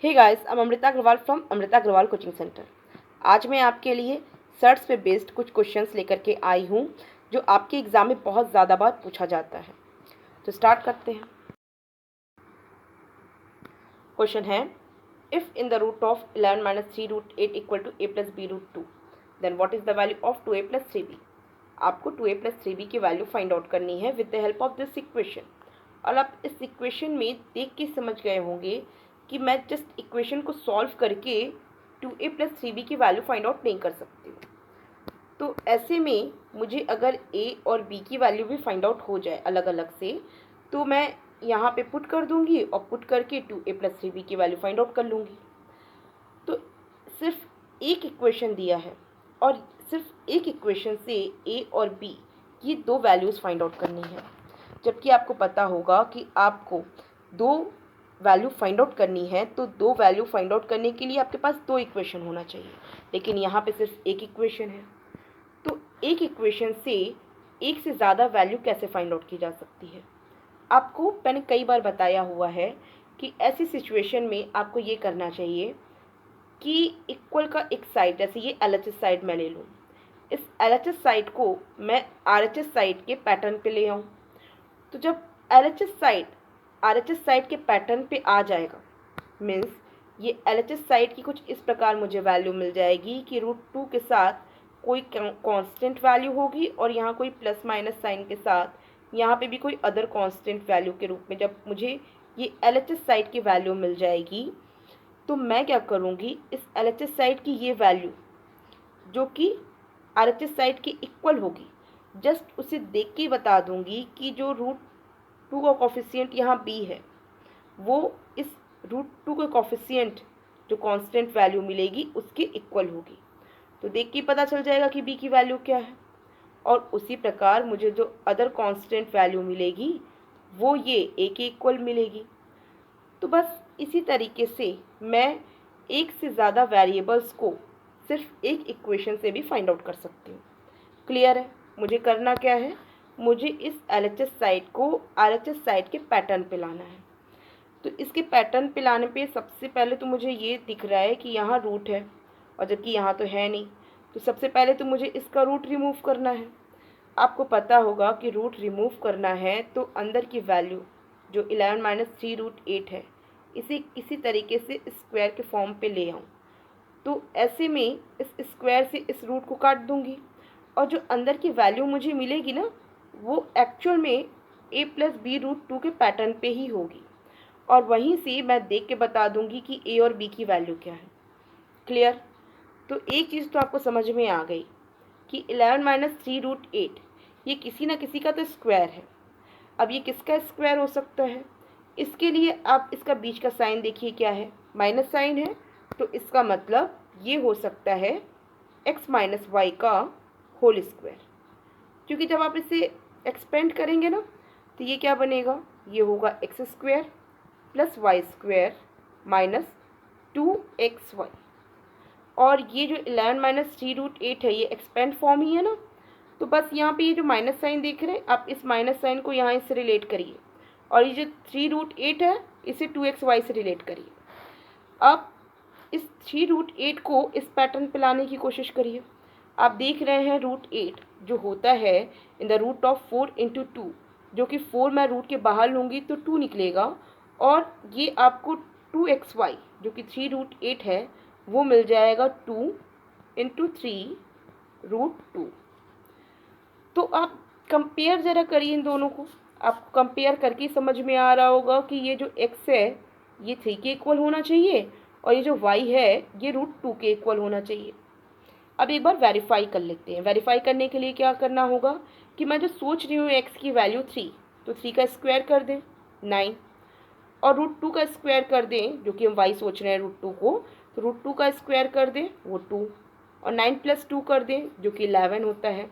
Hey guys, I'm Amrita Agarwal from Amrita Agarwal coaching centre. आज मैं आपके लिए सर्ट्स पे बेस्ड कुछ क्वेश्चंस लेकर के आई हूँ जो आपके एग्ज़ाम में बहुत ज़्यादा बार पूछा जाता है। तो स्टार्ट करते हैं। क्वेश्चन है, if in the root of 11 minus 3 root 8 equal to a plus B root 2 then what is the value of 2a plus 3b। आपको 2a प्लस 3b की वैल्यू फाइंड आउट करनी है with the help of this equation. और आप इस equation में देख के समझ गए होंगे कि मैं जस्ट इक्वेशन को सॉल्व करके 2a प्लस 3b की वैल्यू फाइंड आउट नहीं कर सकती हूँ। तो ऐसे में मुझे अगर a और b की वैल्यू भी फाइंड आउट हो जाए अलग अलग से, तो मैं यहाँ पे पुट कर दूँगी और पुट करके 2a प्लस 3b की वैल्यू फाइंड आउट कर लूँगी। तो सिर्फ एक इक्वेशन दिया है और सिर्फ एक इक्वेशन से a और b ये दो वैल्यूज़ फाइंड आउट करनी है, जबकि आपको पता होगा कि आपको दो वैल्यू फाइंड आउट करनी है। तो दो वैल्यू फाइंड आउट करने के लिए आपके पास दो इक्वेशन होना चाहिए, लेकिन यहाँ पे सिर्फ एक इक्वेशन है। तो एक इक्वेशन से एक से ज़्यादा वैल्यू कैसे फाइंड आउट की जा सकती है? आपको मैंने कई बार बताया हुआ है कि ऐसी सिचुएशन में आपको ये करना चाहिए कि इक्वल का एक साइड, जैसे ये LHS साइड मैं ले लूँ, इस LHS साइड को मैं RHS साइड के पैटर्न पे ले आऊँ। तो जब RHS साइड के पैटर्न पे आ जाएगा, मीन्स ये LHS साइड की कुछ इस प्रकार मुझे वैल्यू मिल जाएगी कि √2 के साथ कोई कांस्टेंट वैल्यू होगी और यहाँ कोई प्लस माइनस साइन के साथ यहाँ पे भी कोई अदर कांस्टेंट वैल्यू के रूप में जब मुझे ये LHS साइड की वैल्यू मिल जाएगी, तो मैं क्या करूँगी, इस LHS साइड की ये वैल्यू जो कि RHS साइड के इक्वल होगी, जस्ट उसे देख के बता दूंगी कि जो √2 का कॉफिशिएंट यहाँ b है वो इस √2 के कॉफिशिएंट जो कांस्टेंट वैल्यू मिलेगी उसके इक्वल होगी। तो देख के पता चल जाएगा कि b की वैल्यू क्या है। और उसी प्रकार मुझे जो अदर कांस्टेंट वैल्यू मिलेगी वो ये a के इक्वल मिलेगी। तो बस इसी तरीके से मैं एक से ज़्यादा वेरिएबल्स को सिर्फ एक इक्वेशन से भी फाइंड आउट कर सकती हूँ। क्लियर है? मुझे करना क्या है, मुझे इस LHS साइड को RHS साइड के पैटर्न पे लाना है। तो इसके पैटर्न पे लाने पे सबसे पहले तो मुझे ये दिख रहा है कि यहाँ रूट है और जबकि यहाँ तो है नहीं, तो सबसे पहले तो मुझे इसका रूट रिमूव करना है। आपको पता होगा कि रूट रिमूव करना है तो अंदर की वैल्यू जो 11 माइनस 3 रूट 8 है इसे इसी तरीके से स्क्वायर के फॉर्म पे ले आऊँ। तो ऐसे में इस स्क्वायर से इस रूट को काट दूंगी और जो अंदर की वैल्यू मुझे मिलेगी ना, वो एक्चुअल में a प्लस बी रूट 2 के पैटर्न पे ही होगी। और वहीं से मैं देख के बता दूंगी कि a और b की वैल्यू क्या है। क्लियर? तो एक चीज़ तो आपको समझ में आ गई कि 11 माइनस 3 रूट 8 ये किसी ना किसी का तो स्क्वायर है। अब ये किसका स्क्वायर हो सकता है? इसके लिए आप इसका बीच का साइन देखिए क्या है, माइनस साइन है। तो इसका मतलब ये हो सकता है x माइनस वाई का होल स्क्वायर, क्योंकि जब आप इसे एक्सपेंड करेंगे ना तो ये क्या बनेगा, ये होगा X square plus Y square minus 2xy। और ये जो 11 माइनस 3 रूट 8 है ये एक्सपेंड फॉर्म ही है ना। तो बस यहाँ पे ये जो माइनस साइन देख रहे हैं आप, इस माइनस साइन को यहाँ इससे रिलेट करिए और ये जो 3 रूट 8 है इसे 2xy से रिलेट करिए। अब इस 3 रूट 8 को इस पैटर्न पे लाने की कोशिश करिए। आप देख रहे हैं रूट 8 जो होता है in the root of 4 into 2, जो कि 4 मैं रूट के बाहर लूँगी तो 2 निकलेगा और ये आपको 2xy जो कि 3 रूट 8 है वो मिल जाएगा 2 इंटू 3 रूट 2। तो आप कंपेयर ज़रा करिए इन दोनों को, आपको कंपेयर करके समझ में आ रहा होगा कि ये जो x है ये 3 के इक्वल होना चाहिए और ये जो y है ये √2 के इक्वल होना चाहिए। अब एक बार वेरीफाई कर लेते हैं। वेरीफाई करने के लिए क्या करना होगा कि मैं जो सोच रही हूँ x की वैल्यू 3, तो 3 का स्क्वायर कर दें 9 और √2 का स्क्वायर कर दें, जो कि हम y सोच रहे हैं √2 को, तो √2 का स्क्वायर कर दें वो 2 और 9 प्लस 2 कर दें जो कि 11 होता है।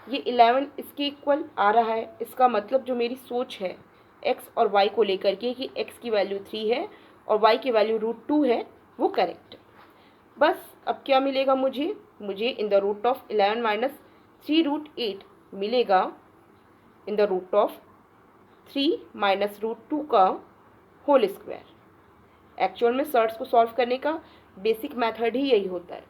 ये 11 इसके इक्वल आ रहा है। इसका मतलब जो मेरी सोच है x और y को लेकर के कि x की वैल्यू 3 है और y की वैल्यू √2 है वो करेक्ट है। बस अब क्या मिलेगा मुझे in the root of 11 minus 3 root 8 मिलेगा in the root of 3 minus √2 का होल स्क्वायर। एक्चुअल में सर्ट्स को सॉल्व करने का बेसिक मेथड ही यही होता है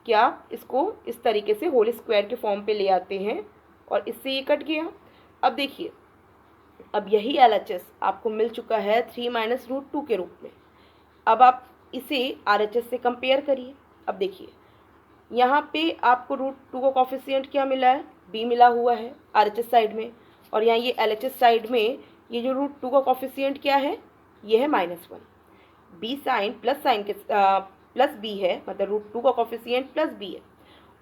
कि आप इसको इस तरीके से होल स्क्वायर के फॉर्म पे ले आते हैं और इससे ये कट गया। अब देखिए, अब यही LHS आपको मिल चुका है 3 माइनस रूट 2 के रूप में। अब आप इसे RHS से कंपेयर करिए। अब देखिए, यहाँ पे आपको रूट 2 का कॉफिशिएंट क्या मिला है, b मिला हुआ है RHS साइड में, और यहाँ ये LHS साइड में ये जो रूट 2 का कॉफिशिएंट क्या है, ये है -1। b साइन प्लस साइन के प्लस b है, मतलब रूट 2 का कॉफिशिएंट प्लस b है,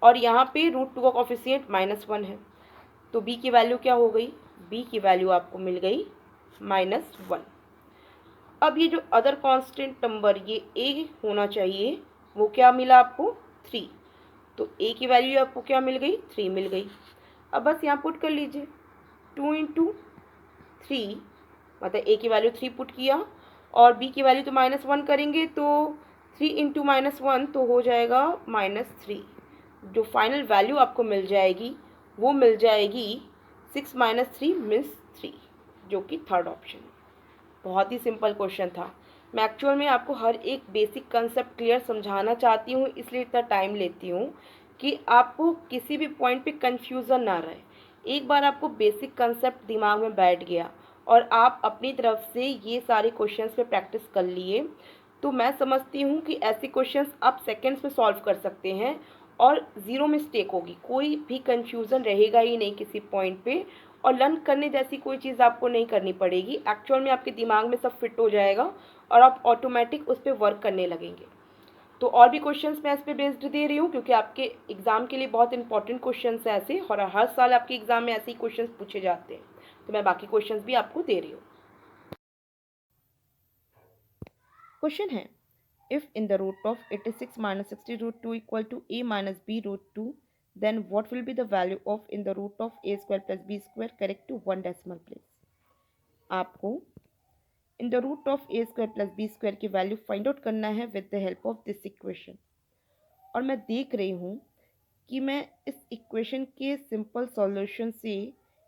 और यहाँ पे रूट 2 का कॉफिशिएंट -1 है। तो b की वैल्यू क्या हो गई, b की वैल्यू आपको मिल गई -1। अब ये जो अदर कांस्टेंट नंबर ये a होना चाहिए, वो क्या मिला आपको, 3। तो a की वैल्यू आपको क्या मिल गई, 3 मिल गई। अब बस यहाँ पुट कर लीजिए, 2 × 3, मतलब a की वैल्यू 3 पुट किया और b की वैल्यू तो -1 करेंगे, तो 3 × -1 तो हो जाएगा -3। जो फाइनल वैल्यू आपको मिल जाएगी वो मिल जाएगी 6 - 3 मीन्स 3, जो कि थर्ड ऑप्शन है। बहुत ही सिंपल क्वेश्चन था। मैं एक्चुअल में आपको हर एक बेसिक कंसेप्ट क्लियर समझाना चाहती हूँ, इसलिए इतना टाइम लेती हूँ कि आपको किसी भी पॉइंट पे कंफ्यूजन ना रहे। एक बार आपको बेसिक कंसेप्ट दिमाग में बैठ गया और आप अपनी तरफ से ये सारे क्वेश्चंस पे प्रैक्टिस कर लिए, तो मैं समझती हूँ कि ऐसे क्वेश्चंस आप सेकेंड्स में सॉल्व कर सकते हैं और ज़ीरो मिस्टेक होगी, कोई भी कंफ्यूजन रहेगा ही नहीं किसी पॉइंट पे, और लर्न करने जैसी कोई चीज़ आपको नहीं करनी पड़ेगी। एक्चुअल में आपके दिमाग में सब फिट हो जाएगा और आप ऑटोमेटिक उस पर वर्क करने लगेंगे। तो और भी क्वेश्चंस मैं इस पे बेस्ड दे रही हूँ, क्योंकि आपके एग्जाम के लिए बहुत इंपॉर्टेंट क्वेश्चंस हैं ऐसे, और हर साल आपके एग्जाम में ऐसे ही क्वेश्चंस पूछे जाते हैं, तो मैं बाकी क्वेश्चंस भी आपको दे रही हूँ। क्वेश्चन है, if in the root of 86 - 60 root 2 equal to a - b root 2, then what will be the value of in the root of a square plus b square correct to 1 decimal place। आपको in the root of a square plus b square की value find out करना है with the help of this equation. और मैं देख रही हूँ कि मैं इस इक्वेशन के सिंपल सॉल्यूशन से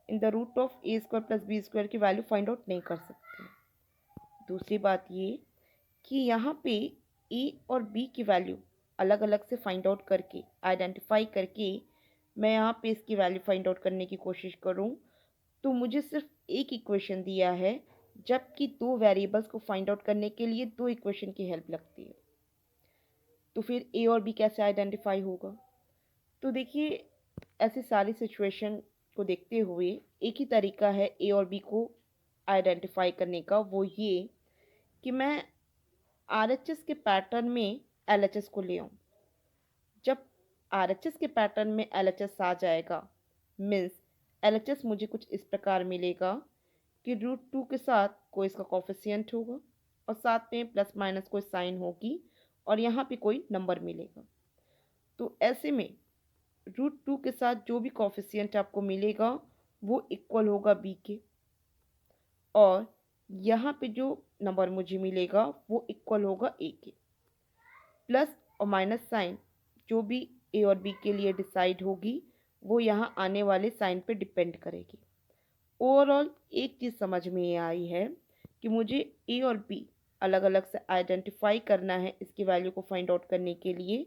in the root of a square plus b square की वैल्यू फाइंड आउट नहीं कर सकती। दूसरी बात ये कि यहाँ पे a और b की वैल्यू अलग अलग से फाइंड आउट करके, आइडेंटिफाई करके मैं यहाँ पे इसकी वैल्यू फाइंड आउट करने की कोशिश करूँ, तो मुझे सिर्फ एक इक्वेशन दिया है, जबकि दो वेरिएबल्स को फाइंड आउट करने के लिए दो इक्वेशन की हेल्प लगती है। तो फिर ए और बी कैसे आइडेंटिफाई होगा। तो देखिए, ऐसी सारी सिचुएशन को देखते हुए एक ही तरीका है ए और बी को आइडेंटिफाई करने का, वो ये कि मैं RHS के पैटर्न में LHS को ले आऊँ। जब RHS के पैटर्न में LHS आ जाएगा, मीन्स LHS मुझे कुछ इस प्रकार मिलेगा कि रूट 2 के साथ कोई इसका कॉफिशिएंट होगा और साथ में प्लस माइनस कोई साइन होगी और यहाँ पे कोई नंबर मिलेगा। तो ऐसे में रूट 2 के साथ जो भी कॉफिशिएंट आपको मिलेगा वो इक्वल होगा b के, और यहाँ पे जो नंबर मुझे मिलेगा वो इक्वल होगा a के। प्लस और माइनस साइन जो भी a और b के लिए डिसाइड होगी वो यहाँ आने वाले साइन पे डिपेंड करेगी। ओवरऑल एक चीज़ समझ में आई है कि मुझे ए और बी अलग अलग से आइडेंटिफाई करना है इसकी वैल्यू को फाइंड आउट करने के लिए।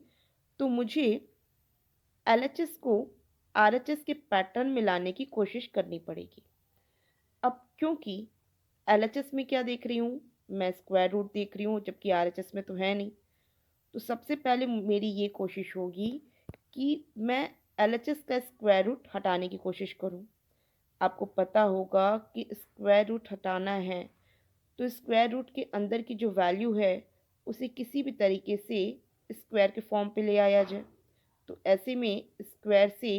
तो मुझे LHS को RHS के पैटर्न में लाने की कोशिश करनी पड़ेगी। अब क्योंकि LHS में क्या देख रही हूँ, मैं स्क्वायर रूट देख रही हूँ, जबकि RHS में तो है नहीं। तो सबसे पहले मेरी ये कोशिश होगी कि मैं LHS का स्क्वायर रूट हटाने की कोशिश करूँ। आपको पता होगा कि स्क्वायर रूट हटाना है तो स्क्वायर रूट के अंदर की जो वैल्यू है उसे किसी भी तरीके से स्क्वायर के फॉर्म पे ले आया जाए। तो ऐसे में स्क्वायर से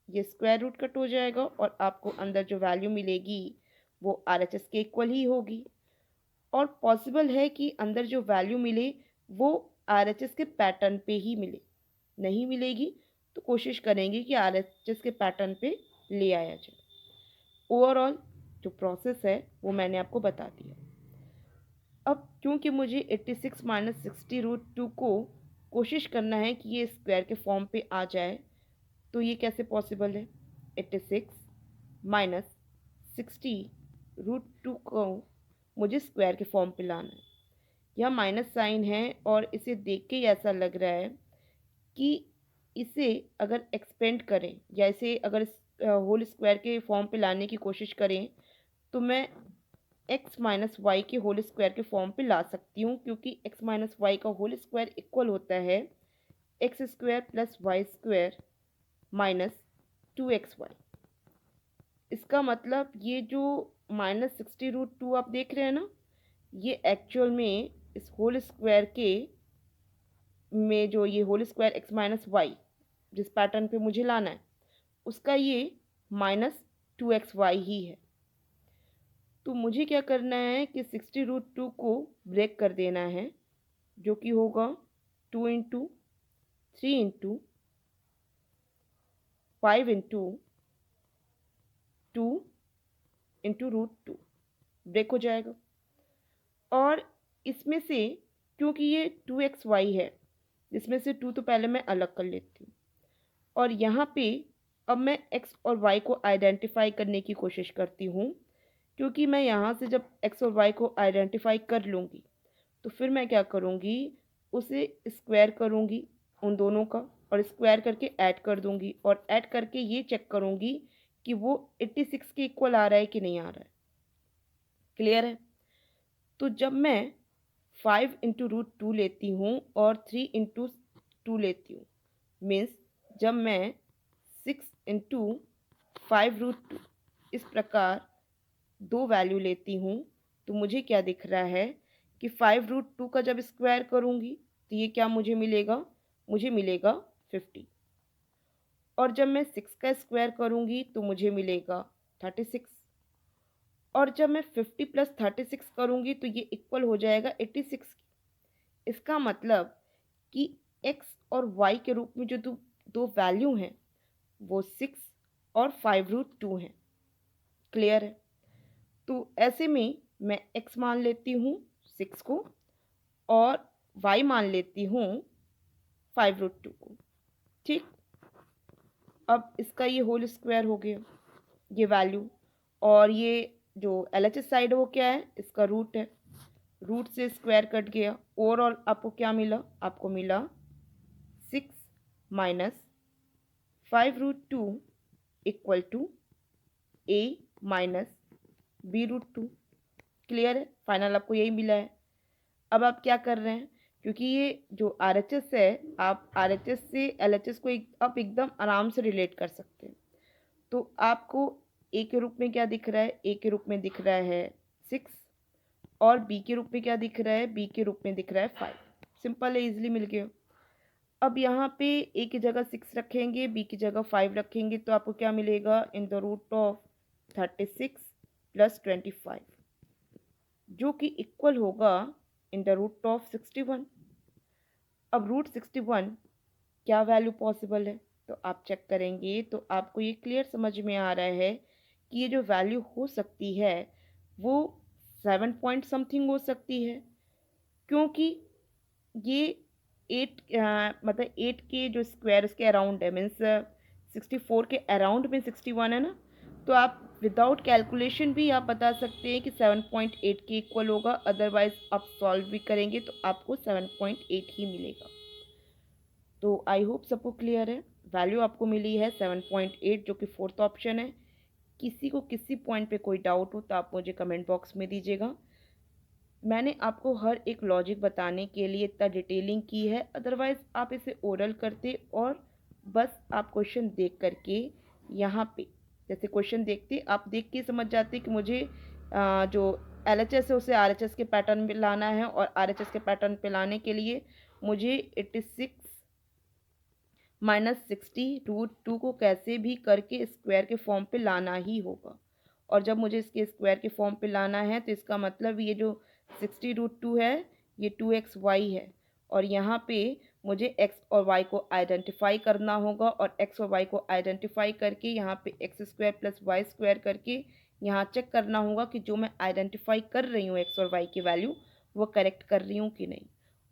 ये स्क्वायर रूट कट हो जाएगा और आपको अंदर जो वैल्यू मिलेगी वो RHS के इक्वल ही होगी। और पॉसिबल है कि अंदर जो वैल्यू मिले वो RHS के पैटर्न पे ही मिले, नहीं मिलेगी तो कोशिश करेंगे कि RHS के पैटर्न पे ले आया जाए। ओवरऑल जो प्रोसेस है वो मैंने आपको बता दिया। अब क्योंकि मुझे 86 - 60 रूट 2 को कोशिश करना है कि ये स्क्वायर के फॉर्म पे आ जाए, तो ये कैसे पॉसिबल है। 86 - 60 रूट 2 को मुझे स्क्वायर के फॉर्म पे लाना है। यह माइनस साइन है और इसे देख के ऐसा लग रहा है कि इसे अगर एक्सपेंड करें या इसे अगर होल स्क्वायर के फॉर्म पे लाने की कोशिश करें तो मैं एक्स माइनस वाई के होल स्क्वायर के फॉर्म पे ला सकती हूँ, क्योंकि एक्स माइनस वाई का होल स्क्वायर इक्वल होता है X square plus Y square minus 2xy। इसका मतलब ये जो -60√2 आप देख रहे हैं ना, ये एक्चुअल में इस होल स्क्वायर के में जो ये whole square X minus Y जिस पैटर्न पे मुझे लाना है उसका ये -2xy ही है। तो मुझे क्या करना है कि 60√2 को ब्रेक कर देना है, जो कि होगा 2 into 3 into 5 into 2 into √2 break हो जाएगा। और इसमें से क्योंकि ये 2xy है, जिसमें से 2 तो पहले मैं अलग कर लेती हूँ, और यहाँ पे अब मैं x और y को आइडेंटिफाई करने की कोशिश करती हूँ, क्योंकि मैं यहाँ से जब x और y को आइडेंटिफाई कर लूँगी तो फिर मैं क्या करूँगी, उसे स्क्वायर करूँगी उन दोनों का और स्क्वायर करके ऐड कर दूँगी, और ऐड करके ये चेक करूँगी कि वो 86 के इक्वल आ रहा है कि नहीं आ रहा है। क्लियर है? तो जब मैं 5 इंटू √2 लेती हूँ और 3 इंटू 2 लेती हूँ, मीन्स जब मैं 6 इंटू 5√2 इस प्रकार दो वैल्यू लेती हूँ, तो मुझे क्या दिख रहा है कि 5√2 का जब स्क्वायर करूँगी तो ये क्या मुझे मिलेगा, मुझे मिलेगा 50। और जब मैं 6 का स्क्वायर करूँगी तो मुझे मिलेगा 36। और जब मैं 50 प्लस 36 करूँगी तो ये इक्वल हो जाएगा 86 की। इसका मतलब कि x और y के रूप में जो दो वैल्यू हैं वो 6 और 5√2 हैं। क्लियर है? तो ऐसे में मैं x मान लेती हूँ 6 को और y मान लेती हूँ 5√2 को। ठीक, अब इसका ये होल स्क्वायर हो गया ये वैल्यू, और ये जो LHS साइड है वो क्या है, इसका रूट है, रूट से स्क्वायर कट गया। ओवरऑल आपको क्या मिला, आपको मिला 6 minus 5√2 equal to a minus b√2। Clear है? फाइनल आपको यही मिला है। अब आप क्या कर रहे हैं, क्योंकि ये जो RHS है, आप RHS से LHS को आप एकदम आराम से रिलेट कर सकते हैं। तो आपको a के रूप में क्या दिख रहा है, a के रूप में दिख रहा है 6, और b के रूप में क्या दिख रहा है, b के रूप में दिख रहा है 5। सिंपल है, इजीली मिल गया। अब यहाँ पे a की जगह 6 रखेंगे, b की जगह 5 रखेंगे, तो आपको क्या मिलेगा, in the root of 36 plus 25, जो कि इक्वल होगा इन द रूट ऑफ 61। अब रूट 61 क्या वैल्यू पॉसिबल है, तो आप चेक करेंगे तो आपको ये क्लियर समझ में आ रहा है कि ये जो वैल्यू हो सकती है वो 7 पॉइंट समथिंग हो सकती है, क्योंकि ये 8 मतलब 8 के जो स्क्वायर उसके अराउंड है, मीन्स 64 के अराउंड में 61 है ना, तो आप विदाउट कैलकुलेशन भी आप बता सकते हैं कि 7.8 के इक्वल होगा। अदरवाइज आप सॉल्व भी करेंगे तो आपको 7.8 ही मिलेगा। तो आई होप सबको क्लियर है। वैल्यू आपको मिली है 7.8, जो कि फोर्थ ऑप्शन है। किसी को किसी पॉइंट पे कोई डाउट हो तो आप मुझे कमेंट बॉक्स में दीजिएगा। मैंने आपको हर एक लॉजिक बताने के लिए इतना डिटेलिंग की है, अदरवाइज़ आप इसे ओरल करते और बस आप क्वेश्चन देख करके यहाँ पे जैसे क्वेश्चन देखते आप देख के समझ जाते कि मुझे जो LHS है उसे RHS के पैटर्न में लाना है, और RHS के पैटर्न पे लाने के लिए मुझे 86 माइनस 60√2 को कैसे भी करके स्क्वायर के फॉर्म पे लाना ही होगा। और जब मुझे इसके स्क्वायर के फॉर्म पे लाना है तो इसका मतलब ये जो 60√2 है ये 2xy है, और यहाँ पे मुझे x और y को आइडेंटिफाई करना होगा, और x और y को आइडेंटिफाई करके यहाँ पे x square plus Y square करके यहाँ चेक करना होगा कि जो मैं आइडेंटिफाई कर रही हूँ x और y की वैल्यू वो करेक्ट कर रही हूँ कि नहीं।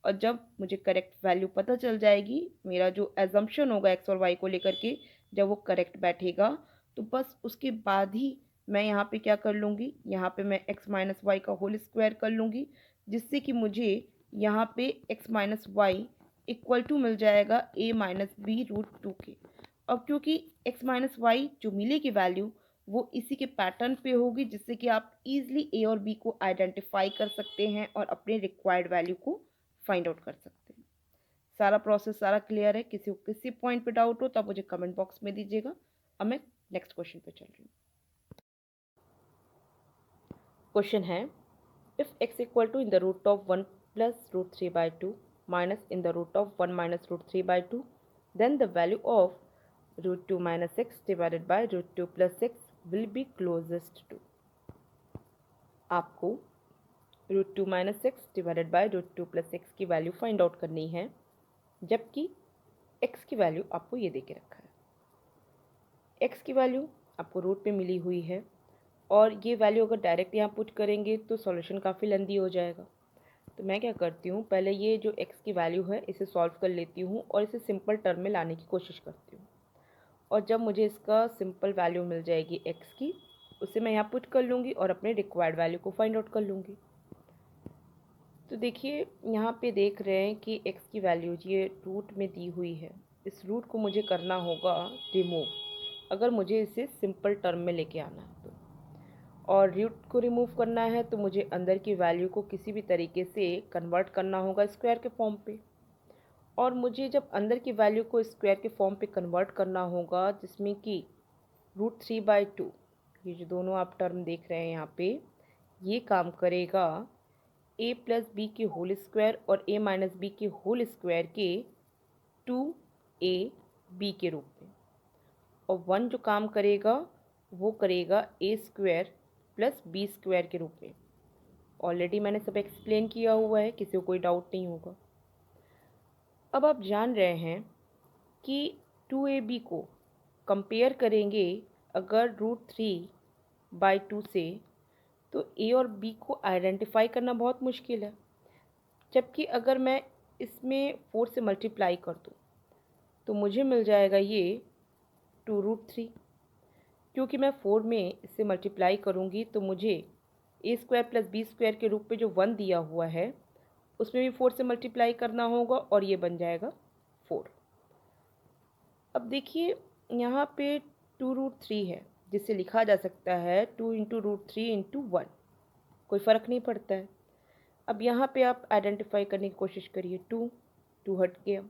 और जब मुझे करेक्ट वैल्यू पता चल जाएगी, मेरा जो एजम्पशन होगा x और y को लेकर के, जब वो करेक्ट बैठेगा तो बस उसके बाद ही मैं यहाँ पे क्या कर लूँगी, यहाँ पे मैं x माइनस वाई का होल स्क्वायर कर लूँगी, जिससे कि मुझे यहाँ पे x minus y equal to मिल जाएगा a माइनस बी रूट 2 के। और क्योंकि x माइनस वाई जो मिलेगी वैल्यू वो इसी के पैटर्न पे होगी, जिससे कि आप इजीली a और b को आइडेंटिफाई कर सकते हैं और अपने रिक्वायर्ड वैल्यू को फाइंड आउट कर सकते हैं। सारा प्रोसेस सारा क्लियर है। किसी को किसी पॉइंट पे डाउट हो तो आप मुझे कमेंट बॉक्स में दीजिएगा। अब मैं नेक्स्ट क्वेश्चन पे चल रही हूँ। क्वेश्चन है, if x equal to in the root of 1 plus root 3 by 2 minus in the root of 1 minus root 3 by 2, then the value of root 2 minus x divided by root 2 plus x will be closest to. आपको root 2 minus x divided by root 2 plus x की value find out करनी है, जबकि x की value आपको ये दे के रखा है। x की वैल्यू आपको रूट पे मिली हुई है और ये वैल्यू अगर डायरेक्ट यहाँ पुट करेंगे तो सॉल्यूशन काफ़ी लेंदी हो जाएगा। तो मैं क्या करती हूँ, पहले ये जो x की वैल्यू है इसे सॉल्व कर लेती हूँ और इसे सिंपल टर्म में लाने की कोशिश करती हूँ। और जब मुझे इसका सिंपल वैल्यू मिल जाएगी x की, उसे मैं यहाँ पुट कर लूँगी और अपने रिक्वायर्ड वैल्यू को फाइंड आउट कर लूँगी। तो देखिए यहाँ पे देख रहे हैं कि x की वैल्यू ये रूट में दी हुई है। इस रूट को मुझे करना होगा रिमूव, अगर मुझे इसे सिंपल टर्म में लेके आना है तो। और रूट को रिमूव करना है तो मुझे अंदर की वैल्यू को किसी भी तरीके से कन्वर्ट करना होगा स्क्वायर के फॉर्म पे। और मुझे जब अंदर की वैल्यू को स्क्वायर के फॉर्म पे कन्वर्ट करना होगा, जिसमें कि रूट 3 बाई 2, ये जो दोनों आप टर्म देख रहे हैं यहाँ पे, ये काम करेगा a प्लस बी के होल स्क्वायर और a माइनस बी के होल स्क्वायर के 2ab के रूप में। और 1 जो काम करेगा वो करेगा a square plus b square के रूप में। ऑलरेडी मैंने सब एक्सप्लेन किया हुआ है, किसी को कोई डाउट नहीं होगा। अब आप जान रहे हैं कि 2ab को कंपेयर करेंगे अगर रूट 3 बाई 2 से, तो a और b को आइडेंटिफाई करना बहुत मुश्किल है। जबकि अगर मैं इसमें 4 से मल्टीप्लाई कर दूँ तो मुझे मिल जाएगा ये 2 रूट 3। क्योंकि मैं 4 में इससे मल्टीप्लाई करूँगी तो मुझे a square plus b square के रूप में जो 1 दिया हुआ है उसमें भी 4 से मल्टीप्लाई करना होगा और ये बन जाएगा 4। अब देखिए यहाँ पे 2 रूट 3 है, जिसे लिखा जा सकता है 2 इंटू रूट 3 इंटू 1, कोई फ़र्क नहीं पड़ता है। अब यहाँ पे आप आइडेंटिफाई करने की कोशिश करिए। 2 हट गया,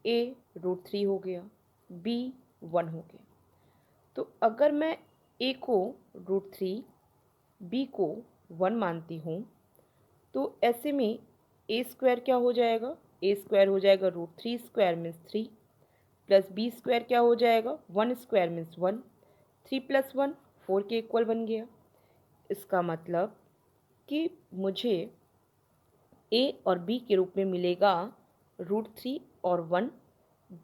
a रूट 3 हो गया, b 1 हो गया। तो अगर मैं a को रूट 3, b को 1 मानती हूँ, तो ऐसे में a स्क्वायर क्या हो जाएगा, a स्क्वायर हो जाएगा root 3 square means 3, plus b square क्या हो जाएगा 1 स्क्वायर मीन्स 1, 3 प्लस 1 4 के इक्वल बन गया। इसका मतलब कि मुझे a और b के रूप में मिलेगा रूट 3 और 1,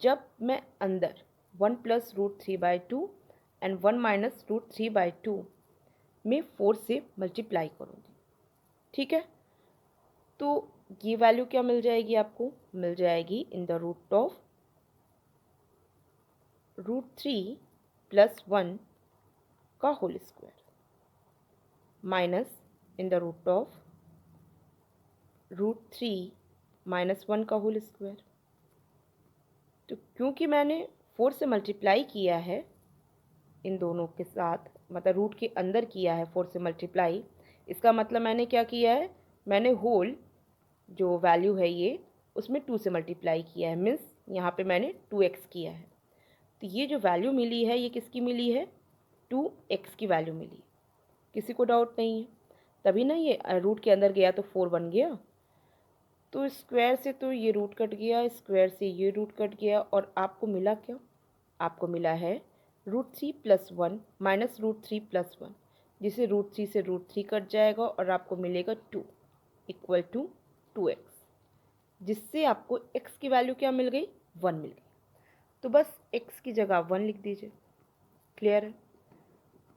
जब मैं अंदर 1 plus root 3 by 2 and 1 minus root 3 by 2 में 4 से मल्टीप्लाई करूँगी। ठीक है, तो ये वैल्यू क्या मिल जाएगी आपको, मिल जाएगी in the root of root 3 plus 1 का whole square minus in the root of root 3 minus 1 का होल स्क्वायर। तो क्योंकि मैंने 4 से मल्टीप्लाई किया है इन दोनों के साथ, मतलब रूट के अंदर किया है 4 से मल्टीप्लाई, इसका मतलब मैंने क्या किया है, मैंने होल जो वैल्यू है ये उसमें 2 से मल्टीप्लाई किया है, मीन्स यहाँ पे मैंने 2x किया है। तो ये जो वैल्यू मिली है ये किसकी मिली है, 2x की वैल्यू मिली। किसी को डाउट नहीं है, तभी ना ये रूट के अंदर गया तो 4 बन गया। तो स्क्वायर से तो ये रूट कट गया, स्क्वायर से ये रूट कट गया, और आपको मिला क्या, आपको मिला है root 3 plus 1 minus root 3 plus 1, जिसे रूट 3 से रूट 3 कट जाएगा और आपको मिलेगा 2 इक्वल टू 2x, जिससे आपको x की वैल्यू क्या मिल गई, 1 मिल गई। तो बस x की जगह 1 लिख दीजिए। क्लियर है।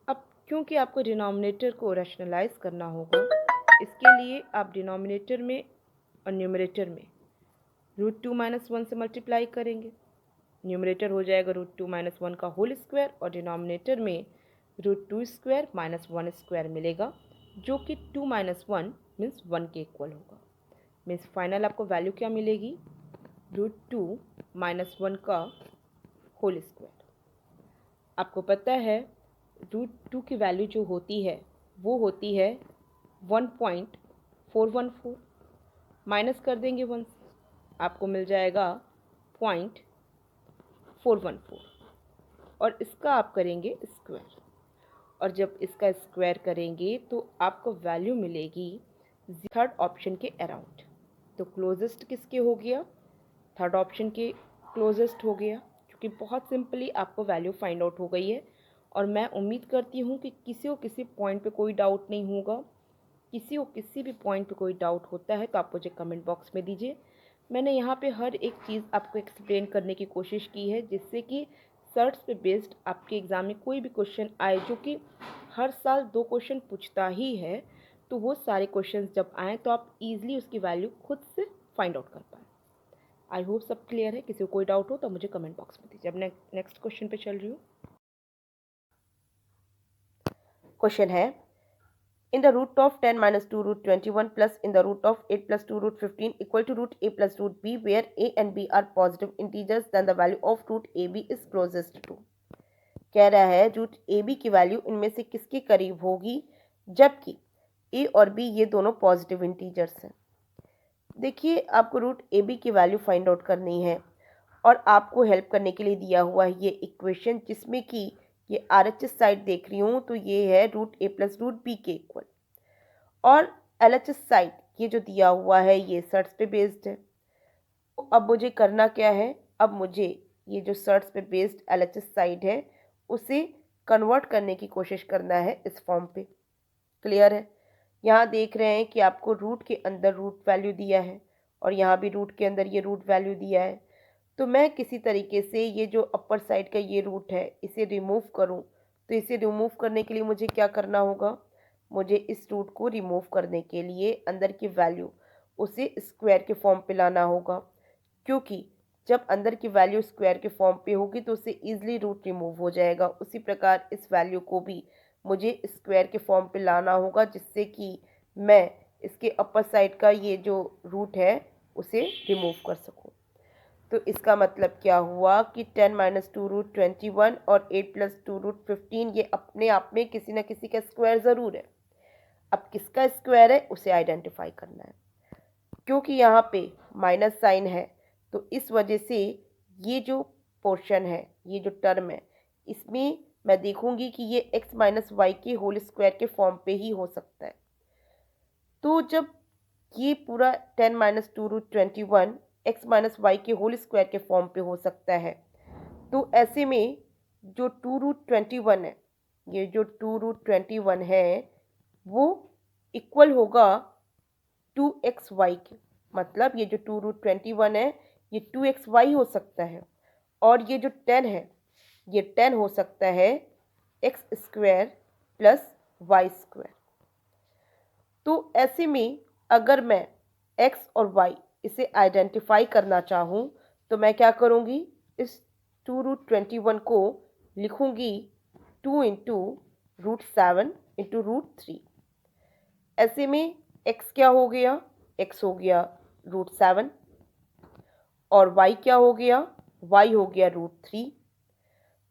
अब क्योंकि आपको डिनोमिनेटर को रैशनलाइज करना होगा, इसके लिए आप डिनोमिनेटर में और न्यूमरेटर में रूट 2 माइनस 1 से मल्टीप्लाई करेंगे। न्यूमरेटर हो जाएगा रूट 2 माइनस 1 का होल स्क्वायर और डिनोमिनेटर में रूट 2 स्क्वायर माइनस 1 स्क्वायर मिलेगा, जो कि 2 माइनस 1 मीन्स 1 के इक्वल होगा। मीन्स फाइनल आपको वैल्यू क्या मिलेगी, √2 - 1 का होल स्क्वायर। आपको पता है √2 की वैल्यू जो होती है वो होती है 1.414, माइनस कर देंगे 1 से, आपको मिल जाएगा 0.414 और इसका आप करेंगे स्क्वायर, और जब इसका स्क्वायर करेंगे तो आपको वैल्यू मिलेगी थर्ड ऑप्शन के अराउंड। तो क्लोजेस्ट किसके हो गया, थर्ड ऑप्शन के क्लोजेस्ट हो गया, क्योंकि बहुत सिंपली आपको वैल्यू फाइंड आउट हो गई है। और मैं उम्मीद करती हूँ कि किसी को किसी पॉइंट पे कोई डाउट नहीं होगा। किसी को किसी भी पॉइंट पे कोई डाउट होता है तो आप मुझे कमेंट बॉक्स में दीजिए। मैंने यहाँ पे हर एक चीज़ आपको एक्सप्लेन करने की कोशिश की है, जिससे कि सर्च पे बेस्ड आपके एग्ज़ाम में कोई भी क्वेश्चन आए, जो कि हर साल 2 क्वेश्चन पूछता ही है, तो वो सारे क्वेश्चन जब आएँ तो आप ईजिली उसकी वैल्यू खुद से फाइंड आउट कर पाएँ। आई होप सब क्लियर है। किसी को कोई डाउट हो तो मुझे कमेंट बॉक्स में दीजिए। अब नेक्स्ट क्वेश्चन पे चल रही हूँ। क्वेश्चन है, in the root of 10 minus 2 root 21 plus in the root of 8 plus 2 root 15 equal to root a plus root b, where a and b are positive integers, then the value of root ab is closest to। कह रहा है root A B की value इनमें से किसके करीब होगी जबकि ए और बी ये दोनों पॉजिटिव इंटीजर्स हैं। देखिए, आपको रूट ए बी की वैल्यू फाइंड आउट करनी है और आपको हेल्प करने के लिए दिया हुआ है ये इक्वेशन, जिसमें कि ये RHS साइड देख रही हूँ तो ये है रूट ए प्लस रूट बी के इक्वल, और LHS साइड ये जो दिया हुआ है ये सर्ट्स पे बेस्ड है। तो अब मुझे करना क्या है, अब मुझे ये जो सर्ट्स पे बेस्ड LHS साइड है उसे कन्वर्ट करने की कोशिश करना है इस फॉर्म पे। क्लियर है? यहाँ देख रहे हैं कि आपको रूट के अंदर रूट वैल्यू दिया है और यहाँ भी रूट के अंदर ये रूट वैल्यू दिया है। तो मैं किसी तरीके से ये जो अपर साइड का ये रूट है इसे रिमूव करूँ, तो इसे रिमूव करने के लिए मुझे क्या करना होगा, मुझे इस रूट को रिमूव करने के लिए अंदर की वैल्यू उसे स्क्वायर के फॉर्म पे लाना होगा, क्योंकि जब अंदर की वैल्यू स्क्वायर के फॉर्म पे होगी तो उससे ईजिली रूट रिमूव हो जाएगा। उसी प्रकार इस वैल्यू को भी मुझे स्क्वायर के फॉर्म पे लाना होगा, जिससे कि मैं इसके अपर साइड का ये जो रूट है उसे रिमूव कर सकूं। तो इसका मतलब क्या हुआ कि 10 - 2 रूट 21 और 8 + 2 रूट 15 ये अपने आप में किसी न किसी का स्क्वायर ज़रूर है। अब किसका स्क्वायर है उसे आइडेंटिफाई करना है, क्योंकि यहाँ पे माइनस साइन है तो इस वजह से ये जो पोर्शन है, ये जो टर्म है, इसमें मैं देखूंगी कि ये x - y के होल स्क्वायर के फॉर्म पे ही हो सकता है। तो जब ये पूरा 10 - 2 रूट 21 x - y के होल स्क्वायर के फॉर्म पे हो सकता है, तो ऐसे में जो 2 रूट 21 है, ये जो 2 रूट 21 है वो इक्वल होगा 2xy के। मतलब ये जो 2 रूट 21 है ये 2xy हो सकता है, और ये जो 10 है ये 10 हो सकता है x square plus Y square. तो ऐसे में अगर मैं x और y इसे आइडेंटिफाई करना चाहूँ तो मैं क्या करूँगी, इस 2 रूट 21 को लिखूँगी 2 इंटू रूट 7 इंटू रूट 3। ऐसे में x क्या हो गया, x हो गया रूट 7, और y क्या हो गया, y हो गया रूट 3।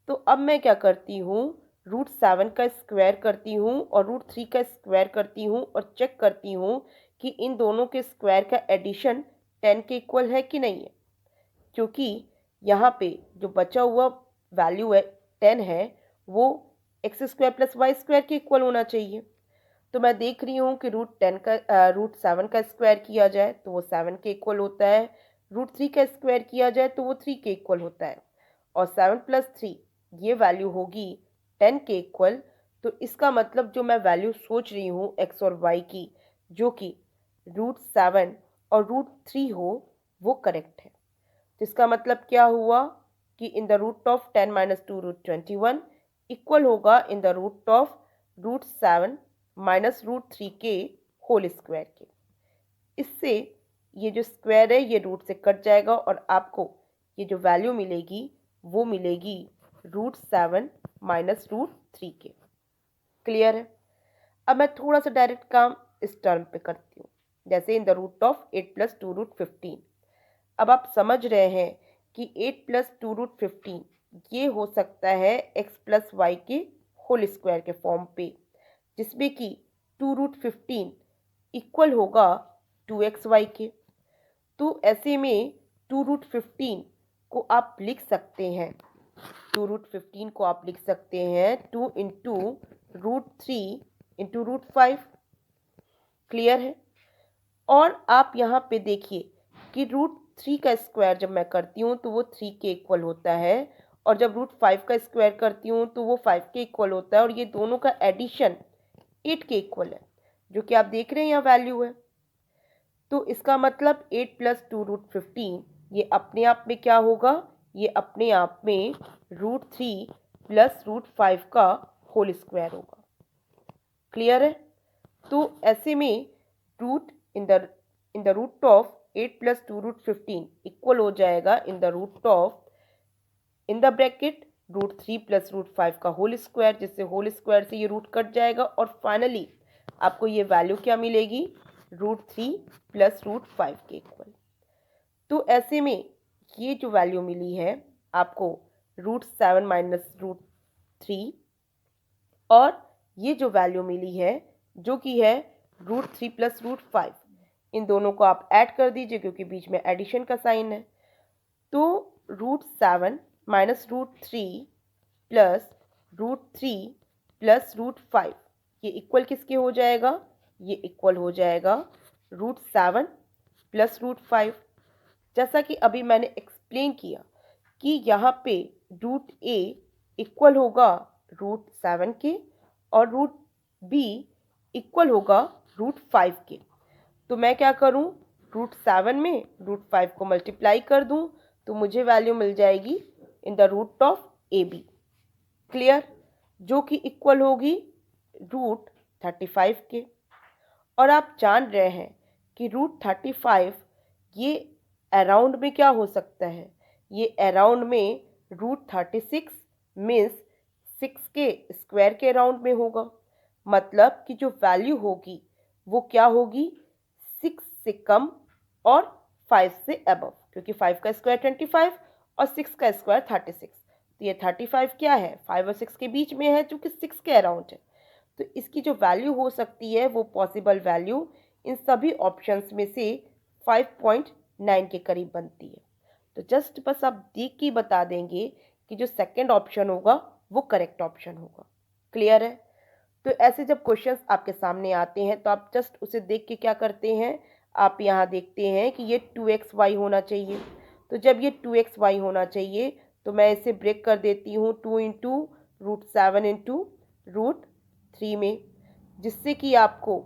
तो अब मैं क्या करती हूँ, रूट 7 का स्क्वायर करती हूँ और रूट 3 का स्क्वायर करती हूँ और चेक करती हूँ कि इन दोनों के स्क्वायर का एडिशन 10 के इक्वल है कि नहीं है, क्योंकि यहाँ पे जो बचा हुआ वैल्यू है 10 है वो x square plus Y square के इक्वल होना चाहिए। तो मैं देख रही हूँ कि रूट 7 का स्क्वायर किया जाए तो वो 7 के इक्वल होता है, रूट 3 का स्क्वायर किया जाए तो वो 3 के इक्वल होता है, और 7 + 3 ये वैल्यू होगी 10 के इक्वल। तो इसका मतलब जो मैं वैल्यू सोच रही हूँ x और y की, जो कि रूट 7 और रूट 3 हो, वो करेक्ट है। तो इसका मतलब क्या हुआ कि in the root of 10 - 2 root 21 equal होगा in the root of root 7 minus root 3 के होल स्क्वायर के। इससे ये जो स्क्वायर है ये रूट से कट जाएगा और आपको ये जो वैल्यू मिलेगी वो मिलेगी रूट 7 माइनस रूट 3 के। क्लियर है? अब मैं थोड़ा सा डायरेक्ट काम इस टर्म पे करती हूँ। जैसे in the root of 8 plus 2 root 15। अब आप समझ रहे हैं कि 8 प्लस 2 रूट 15 ये हो सकता है x प्लस वाई के होल स्क्वायर के फॉर्म पे, जिसमें कि 2 रूट 15 इक्वल होगा 2xy के। तो ऐसे में 2 रूट 15 को आप लिख सकते हैं, 2 रूट 15 को आप लिख सकते हैं 2 into root 3 into root 5। Clear है? और आप यहाँ पे देखिए कि रूट 3 का स्क्वायर जब मैं करती हूँ तो वो 3 के इक्वल होता है, और जब रूट 5 का स्क्वायर करती हूँ तो वो 5 के इक्वल होता है, और ये दोनों का एडिशन 8 के इक्वल है, जो कि आप देख रहे हैं यहाँ वैल्यू है। तो इसका मतलब 8 प्लस 2 रूट 15 ये अपने आप में क्या होगा, ये अपने आप में रूट 3 प्लस रूट 5 का होल स्क्वायर होगा। क्लियर है? तो ऐसे में root in the root of 8 plus 2 root 15 equal हो जाएगा in the root of in the bracket root 3 plus root 5 का होल स्क्वायर, जिससे होल स्क्वायर से ये रूट कट जाएगा और फाइनली आपको ये वैल्यू क्या मिलेगी, रूट 3 प्लस रूट 5 के इक्वल। तो ऐसे में ये जो वैल्यू मिली है आपको रूट 7 माइनस रूट 3, और ये जो वैल्यू मिली है जो कि है रूट 3 प्लस रूट 5, इन दोनों को आप ऐड कर दीजिए क्योंकि बीच में एडिशन का साइन है। तो root 7 minus root 3 plus root 3 plus root 5 ये इक्वल किसके हो जाएगा, ये इक्वल हो जाएगा रूट 7 प्लस रूट 5। जैसा कि अभी मैंने एक्सप्लेन किया कि यहाँ पे रूट ए इक्वल होगा रूट 7 के और रूट बी इक्वल होगा रूट 5 के। तो मैं क्या करूँ, रूट 7 में रूट 5 को मल्टीप्लाई कर दूँ तो मुझे वैल्यू मिल जाएगी in the root of a b. Clear? जो कि इक्वल होगी रूट 35 के। और आप जान रहे हैं कि रूट 35 ये अराउंड में क्या हो सकता है, ये अराउंड में रूट 36 मीन्स 6 के स्क्वायर के अराउंड में होगा। मतलब कि जो वैल्यू होगी वो क्या होगी, 6 से कम और 5 से अबव, क्योंकि 5 का स्क्वायर 25 और 6 का स्क्वायर 36। तो ये 35 क्या है, 5 और 6 के बीच में है जो कि 6 के अराउंड है। तो इसकी जो वैल्यू हो सकती है वो पॉसिबल वैल्यू इन सभी ऑप्शंस में से 5.9 के करीब बनती है। तो जस्ट बस आप देख के बता देंगे कि जो सेकंड ऑप्शन होगा वो करेक्ट ऑप्शन होगा। क्लियर है? तो ऐसे जब क्वेश्चंस आपके सामने आते हैं तो आप जस्ट उसे देख के क्या करते हैं, आप यहाँ देखते हैं कि ये 2xy होना चाहिए। तो जब ये 2xy होना चाहिए तो मैं इसे ब्रेक कर देती हूँ 2 इंटू रूट 7 इंटू रूट 3 में, जिससे कि आपको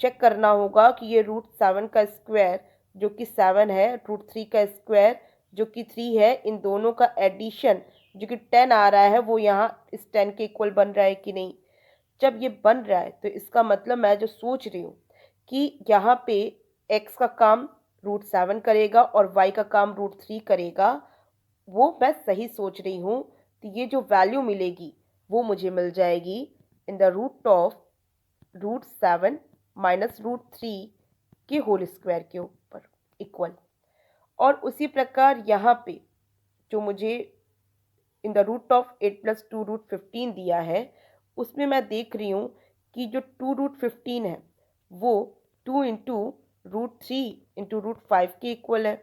चेक करना होगा कि ये रूट 7 का स्क्वायर जो कि 7 है, रूट 3 का स्क्वायर जो कि 3 है, इन दोनों का एडिशन जो कि 10 आ रहा है वो यहाँ इस 10 के इक्वल बन रहा है कि नहीं। जब ये बन रहा है तो इसका मतलब मैं जो सोच रही हूँ कि यहाँ पे x का काम रूट 7 करेगा और y का काम रूट 3 करेगा, वो मैं सही सोच रही हूँ। तो ये जो वैल्यू मिलेगी वो मुझे मिल जाएगी in the root of root 7 minus root 3 के होल स्क्वायर के ऊपर इक्वल। और उसी प्रकार यहाँ पे जो मुझे in the root of 8 plus 2 root 15 दिया है उसमें मैं देख रही हूँ कि जो 2 रूट 15 है वो 2 इंटू रूट 3 इंटू रूट 5 के इक्वल है।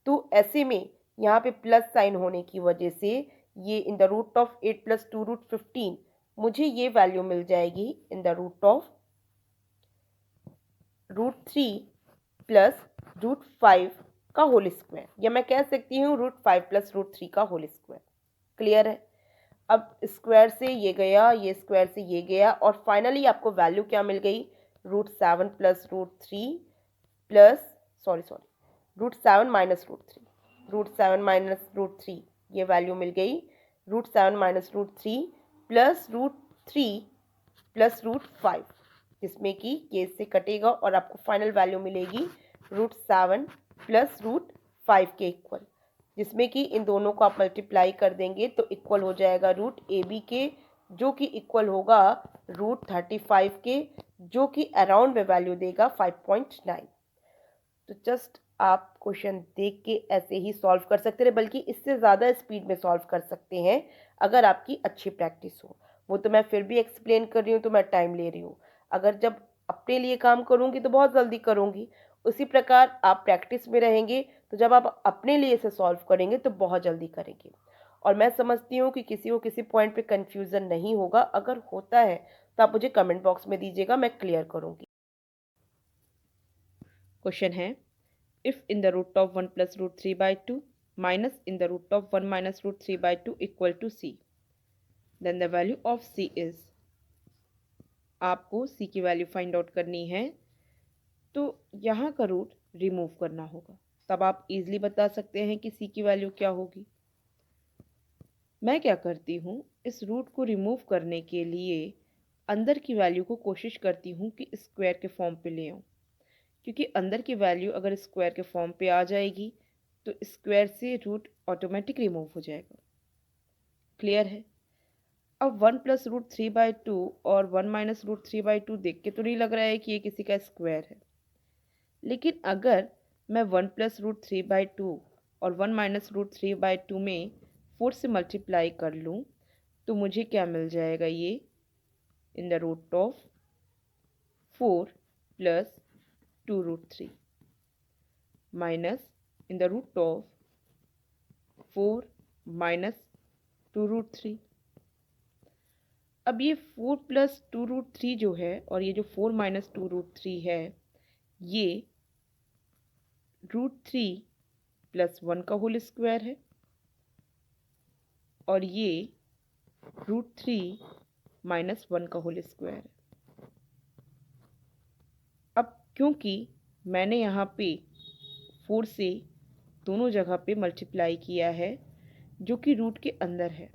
तो ऐसे में यहाँ पे प्लस साइन होने की वजह से ये in the root of 8 plus 2 root 15 मुझे ये वैल्यू मिल जाएगी in the root of root 3 plus root 5 का होल स्क्वायर, या मैं कह सकती हूँ रूट 5 प्लस रूट 3 का होल स्क्वायर। क्लियर है? अब स्क्वायर से ये गया, ये स्क्वायर से ये गया, और फाइनली आपको वैल्यू क्या मिल गई, root 7 plus root 3 plus root 7 minus root 3, root 7 minus root 3 ये वैल्यू मिल गई root 7 minus root 3 plus root 3 plus root 5, जिसमें कि ये से कटेगा और आपको फाइनल वैल्यू मिलेगी रूट 7 प्लस रूट 5 के इक्वल, जिसमें कि इन दोनों को आप मल्टीप्लाई कर देंगे तो इक्वल हो जाएगा रूट ए बी के, जो कि इक्वल होगा रूट 35 के, जो कि अराउंड में वैल्यू देगा 5.9। तो जस्ट आप क्वेश्चन देख के ऐसे ही सॉल्व कर सकते हैं, बल्कि इससे ज़्यादा स्पीड में सॉल्व कर सकते हैं अगर आपकी अच्छी प्रैक्टिस हो। वो तो मैं फिर भी एक्सप्लेन कर रही हूँ तो मैं टाइम ले रही हूँ। अगर जब अपने लिए काम करूँगी तो बहुत जल्दी करूँगी, उसी प्रकार आप प्रैक्टिस में रहेंगे तो जब आप अपने लिए इसे सॉल्व करेंगे तो बहुत जल्दी करेंगे। और मैं समझती हूँ कि किसी को किसी पॉइंट पे कन्फ्यूज़न नहीं होगा। अगर होता है तो आप मुझे कमेंट बॉक्स में दीजिएगा, मैं क्लियर करूँगी। क्वेश्चन है, if in the root of 1 plus root 3 by 2 minus in the root of 1 minus root 3 by 2 equal to c, then the value of c is। आपको c की वैल्यू फाइंड आउट करनी है तो यहाँ का root remove करना होगा, तब आप इजीली बता सकते हैं कि c की वैल्यू क्या होगी। मैं क्या करती हूँ, इस रूट को रिमूव करने के लिए अंदर की वैल्यू को कोशिश करती हूँ कि स्क्वायर के फॉर्म पे ले आऊँ, क्योंकि अंदर की वैल्यू अगर स्क्वायर के फॉर्म पे आ जाएगी तो स्क्वायर से रूट ऑटोमेटिक रिमूव हो जाएगा। क्लियर है। अब 1 प्लस रूट 3 बाई 2 और 1 माइनस रूट 3 बाई 2 देख के तो नहीं लग रहा है कि ये किसी का स्क्वायर है, लेकिन अगर मैं 1 प्लस रूट 3 बाई 2 और 1 माइनस रूट 3 बाई 2 में 4 से मल्टीप्लाई कर लूँ तो मुझे क्या मिल जाएगा, ये in the root of 4 plus 2 root 3 minus in the root of 4 minus 2 root 3। अब ये 4 प्लस 2 रूट 3 जो है और ये जो 4 माइनस 2 रूट 3 है, ये रूट 3 प्लस 1 का होल स्क्वायर है और ये रूट 3 माइनस 1 का होल स्क्वायर है। अब क्योंकि मैंने यहाँ पे 4 से दोनों जगह पे मल्टीप्लाई किया है जो कि रूट के अंदर है,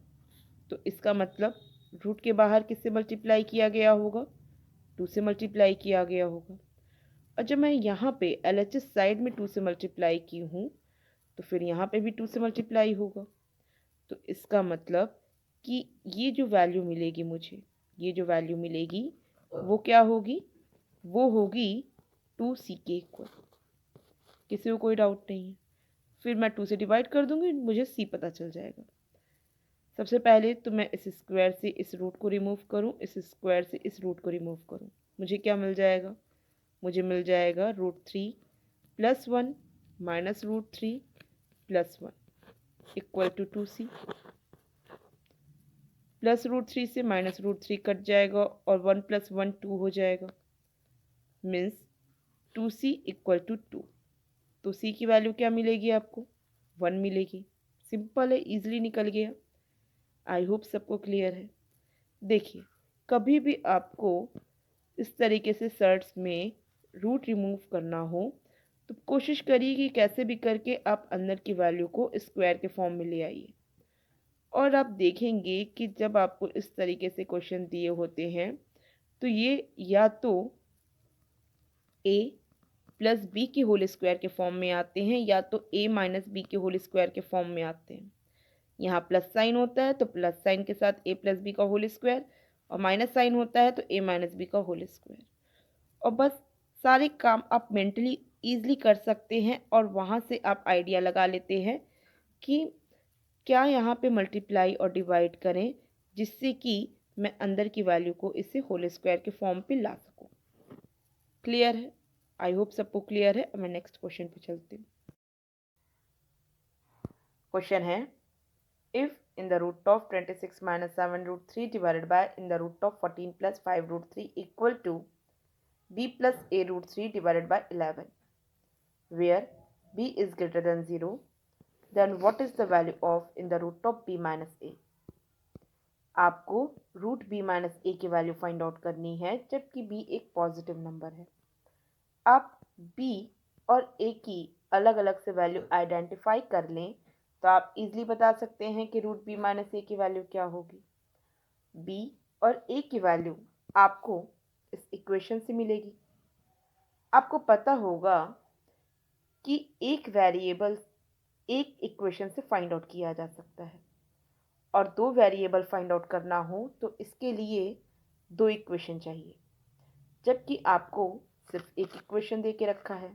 तो इसका मतलब रूट के बाहर किससे मल्टीप्लाई किया गया होगा, 2 से मल्टीप्लाई किया गया होगा। और जब मैं यहाँ पे LHS साइड में 2 से मल्टीप्लाई की हूँ तो फिर यहाँ पे भी 2 से मल्टीप्लाई होगा। तो इसका मतलब कि ये जो वैल्यू मिलेगी मुझे, ये जो वैल्यू मिलेगी वो क्या होगी, वो होगी 2c के इक्वल। किसी को कोई डाउट नहीं है। फिर मैं 2 से डिवाइड कर दूंगी, मुझे c पता चल जाएगा। सबसे पहले तो मैं इस स्क्वायर से इस रूट को रिमूव करूं, इस स्क्वायर से इस रूट को रिमूव करूं, मुझे क्या मिल जाएगा, मुझे मिल जाएगा root 3 plus 1 minus root 3 plus 1 equal to 2c। Plus root 3 से माइनस रूट 3 कट जाएगा और 1 प्लस 1 2 हो जाएगा, मीन्स 2c इक्वल टू 2। तो c की वैल्यू क्या मिलेगी आपको, 1 मिलेगी। सिंपल है, ईजिली निकल गया। आई होप सबको क्लियर है। देखिए, कभी भी आपको इस तरीके से सर्ट्स में रूट रिमूव करना हो तो कोशिश करिए कि कैसे भी करके आप अंदर की वैल्यू को स्क्वायर के फॉर्म में ले आइए। और आप देखेंगे कि जब आपको इस तरीके से क्वेश्चन दिए होते हैं तो ये या तो a प्लस बी के होल स्क्वायर के फॉर्म में आते हैं या तो a माइनस बी के होल स्क्वायर के फॉर्म में आते हैं। यहाँ प्लस साइन होता है तो प्लस साइन के साथ a प्लस बी का होल स्क्वायर, और माइनस साइन होता है तो a माइनस बी का होल स्क्वायर। और बस सारे काम आप मेंटली ईजिली कर सकते हैं और वहाँ से आप आइडिया लगा लेते हैं कि क्या यहाँ पे मल्टीप्लाई और डिवाइड करें जिससे कि मैं अंदर की वैल्यू को इसे होल स्क्वायर के फॉर्म पे ला सकूं। क्लियर है। आई होप सबको क्लियर है। अब मैं नेक्स्ट क्वेश्चन पे चलती हूँ। क्वेश्चन है, if in the root of 26 minus 7 root 3 divided by in the root of 14 plus 5 root 3 equal to b plus a root 3 divided by 11 where b is greater than 0, then what is the value of in the root of b minus a। आपको root b minus a की value find out करनी है जबकि b एक positive number है। आप b और a की अलग अलग से वैल्यू आइडेंटिफाई कर लें तो आप इजीली बता सकते हैं कि रूट b माइनस a की वैल्यू क्या होगी। b और a की वैल्यू आपको इस इक्वेशन से मिलेगी। आपको पता होगा कि एक वेरिएबल एक इक्वेशन से फाइंड आउट किया जा सकता है और दो वेरिएबल फाइंड आउट करना हो तो इसके लिए दो इक्वेशन चाहिए। जबकि आपको सिर्फ एक इक्वेशन दे के रखा है।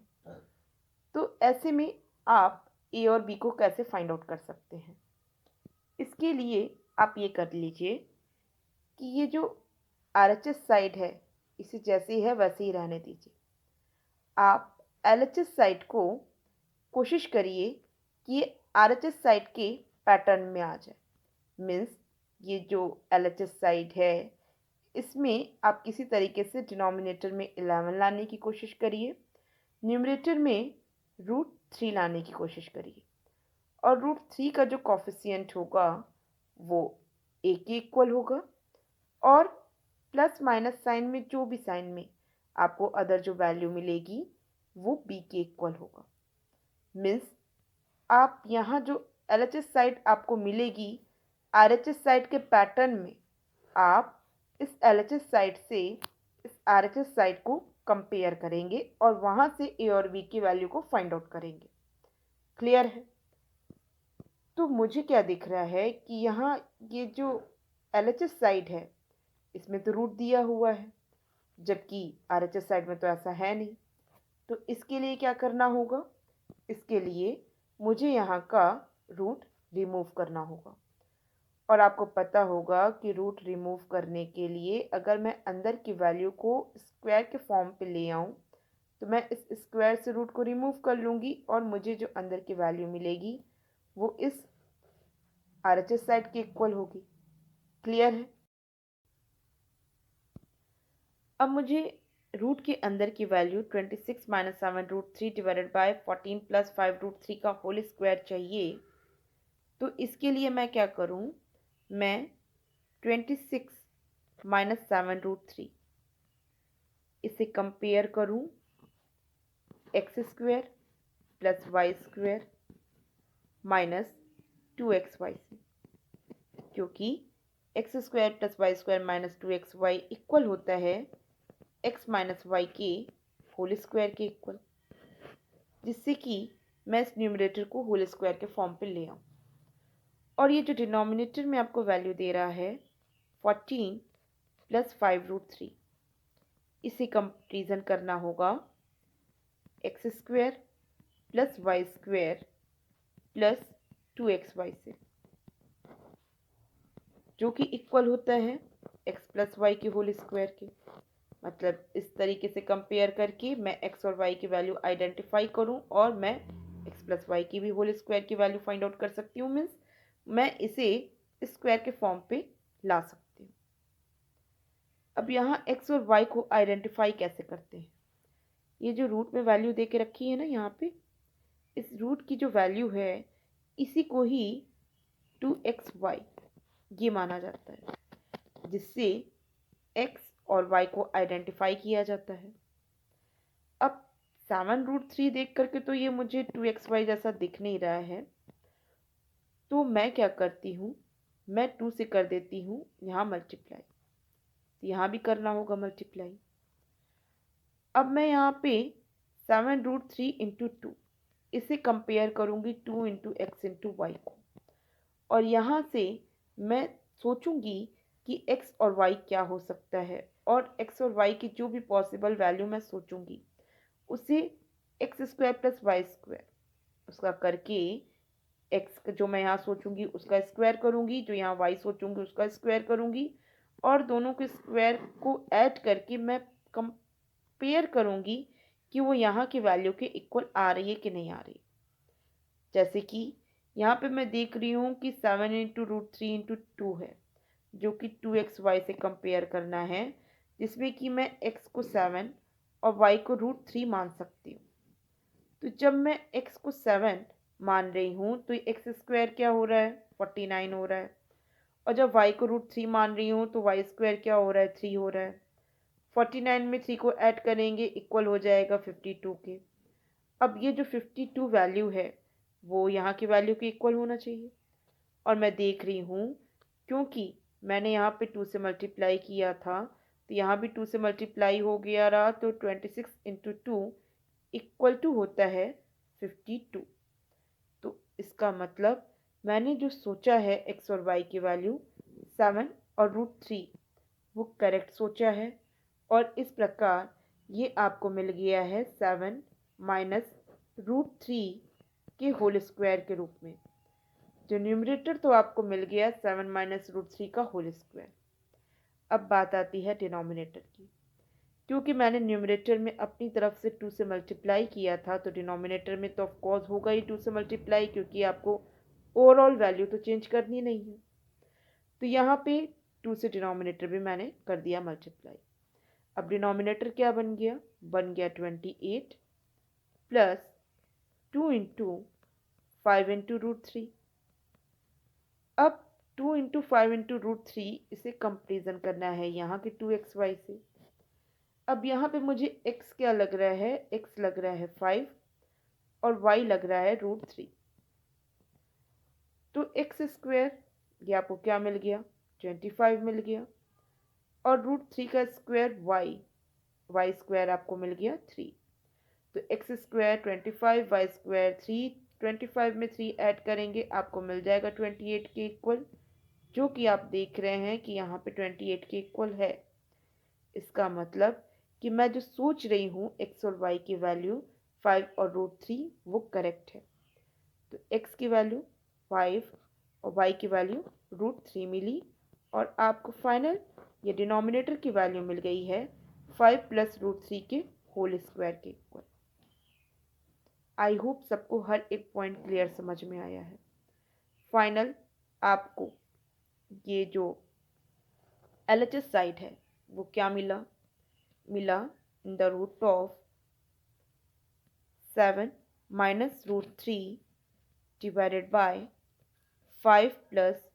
तो ऐसे में आप ए और बी को कैसे फाइंड आउट कर सकते हैं? इसके लिए आप ये कर लीजिए कि ये जो आरएचएस साइड है इसे जैसे है वैसे ही रहने दीजिए। आप एलएचएस साइड को कोशिश करिए कि ये आरएचएस साइड के पैटर्न में आ जाए। मीन्स ये जो एलएचएस साइड है इसमें आप किसी तरीके से डिनोमिनेटर में 11 लाने की कोशिश करिए, न्यूमरेटर में √3 लाने की कोशिश करिए और √3 का जो कॉफिशिएंट होगा वो ए के इक्वल होगा और प्लस माइनस साइन में जो भी साइन में आपको अदर जो वैल्यू मिलेगी वो बी के इक्वल होगा। मीन्स आप यहाँ जो एलएचएस साइड आपको मिलेगी आरएचएस साइड के पैटर्न में आप इस एलएचएस साइड से इस आरएचएस साइड को कंपेयर करेंगे और वहाँ से ए और बी की वैल्यू को फाइंड आउट करेंगे। क्लियर है? तो मुझे क्या दिख रहा है कि यहाँ ये जो एलएचएस साइड है इसमें तो रूट दिया हुआ है, जबकि आरएचएस साइड में तो ऐसा है नहीं। तो इसके लिए क्या करना होगा? इसके लिए मुझे यहाँ का रूट रिमूव करना होगा और आपको पता होगा कि रूट रिमूव करने के लिए अगर मैं अंदर की वैल्यू को स्क्वायर के फॉर्म पे ले आऊँ तो मैं इस स्क्वायर से रूट को रिमूव कर लूँगी और मुझे जो अंदर की वैल्यू मिलेगी वो इस आरएचएस साइड के इक्वल होगी। क्लियर है? अब मुझे रूट के अंदर की वैल्यू 26 - 7√3 डिवाइडेड बाय 14 + 5√3 का होल स्क्वायर चाहिए। तो इसके लिए मैं क्या करूं? मैं 26 - 7√3 इसे कंपेयर करूं x² + y² - 2xy से, क्योंकि x² + y² - 2xy इक्वल होता है x - y के होल स्क्वायर के इक्वल, जिससे कि मैं इस न्यूमरेटर को होल स्क्वायर के फॉर्म पे ले आऊँ। और ये जो डिनोमिनेटर में आपको वैल्यू दे रहा है 14 + 5√3 इसे कंपेरिजन करना होगा x² + y² + 2xy से, जो कि इक्वल होता है x + y के होल स्क्वायर के। मतलब इस तरीके से कंपेयर करके मैं x और y की वैल्यू आइडेंटिफाई करूं और मैं x + y की भी होल स्क्वायर की वैल्यू फाइंड आउट कर सकती हूँ। मीन्स मैं इसे स्क्वायर के फॉर्म पे ला सकती हूँ। अब यहाँ x और y को आइडेंटिफाई कैसे करते हैं? ये जो रूट में वैल्यू दे के रखी है ना यहाँ पे, इस रूट की जो वैल्यू है इसी को ही 2xy ये माना जाता है, जिससे x और y को आइडेंटिफाई किया जाता है। अब 7√3 देख करके तो ये मुझे 2xy जैसा दिख नहीं रहा है, तो मैं क्या करती हूँ, मैं 2 से कर देती हूँ यहाँ मल्टीप्लाई। तो यहाँ भी करना होगा मल्टीप्लाई। अब मैं यहाँ पे 7√3 × 2 इसे कंपेयर करूँगी 2 × x × y को, और यहाँ से मैं सोचूंगी कि x और y क्या हो सकता है, और x और y की जो भी पॉसिबल वैल्यू मैं सोचूंगी उसे x² + y² उसका करके x जो मैं यहाँ सोचूंगी उसका स्क्वायर करूँगी, जो यहाँ y सोचूंगी उसका स्क्वायर करूँगी, और दोनों के स्क्वायर को ऐड करके मैं कंपेयर करूँगी कि वो यहाँ की वैल्यू के इक्वल आ रही है कि नहीं आ रही। जैसे कि यहाँ पे मैं देख रही हूँ कि 7 × √3 × 2 है, जो कि 2xy से कंपेयर करना है, जिसमें कि मैं x को 7 और y को √3 मान सकती हूँ। तो जब मैं x को 7 मान रही हूँ तो x² क्या हो रहा है? 49 हो रहा है, और जब y को √3 मान रही हूँ तो y² क्या हो रहा है? 3 हो रहा है। 49 में 3 को ऐड करेंगे इक्वल हो जाएगा 52 के। अब ये जो 52 वैल्यू है वो यहाँ की वैल्यू के इक्वल होना चाहिए, और मैं देख रही हूँ क्योंकि मैंने यहाँ पे 2 से मल्टीप्लाई किया था तो यहाँ भी 2 से मल्टीप्लाई हो गया रहा, तो 26 × 2 इक्वल टू होता है 52। तो इसका मतलब मैंने जो सोचा है x और y की वैल्यू 7 और √3 वो करेक्ट सोचा है, और इस प्रकार ये आपको मिल गया है 7 माइनस रूट 3 के होल स्क्वायर के रूप में। जो न्यूमरेटर तो आपको मिल गया 7 माइनस रूट 3 का होल स्क्वायर। अब बात आती है डिनोमिनेटर की। क्योंकि मैंने न्यूमरेटर में अपनी तरफ से 2 से मल्टीप्लाई किया था, तो डिनोमिनेटर में तो ऑफ कोर्स होगा ही 2 से मल्टीप्लाई, क्योंकि आपको ओवरऑल वैल्यू तो चेंज करनी नहीं है। तो यहाँ पे 2 से डिनोमिनेटर भी मैंने कर दिया मल्टीप्लाई। अब डिनोमिनेटर क्या बन गया? बन गया 28 प्लस 2 इंटू 5 इंटू रूट 3। अब 2 इंटू 5 इंटू रूट 3 इसे कंपेरिजन करना है यहाँ के 2xy से। अब यहाँ पे मुझे x क्या लग रहा है? x लग रहा है 5 और y लग रहा है रूट 3। तो एक्स स्क्वायर ये आपको क्या मिल गया? 25 मिल गया। और रूट 3 का स्क्वायर y स्क्वायर आपको मिल गया 3। तो एक्स स्क्वायर 25, वाई स्क्वायर 3, 25 में 3 ऐड करेंगे आपको मिल जाएगा 28 के इक्वल, जो कि आप देख रहे हैं कि यहाँ पे 28 के इक्वल है। इसका मतलब कि मैं जो सोच रही हूँ एक्स और वाई की वैल्यू 5 और रूट 3 वो करेक्ट है। तो एक्स की वैल्यू 5 और वाई की वैल्यू रूट 3 मिली, और आपको फाइनल ये डिनोमिनेटर की वैल्यू मिल गई है 5 प्लस रूट 3 के होल स्क्वायर के इक्वल। आई होप सबको हर एक पॉइंट क्लियर समझ में आया है। फाइनल आपको ये जो LHS साइड है वो क्या मिला? In the root of 7 minus root 3 divided by 5 plus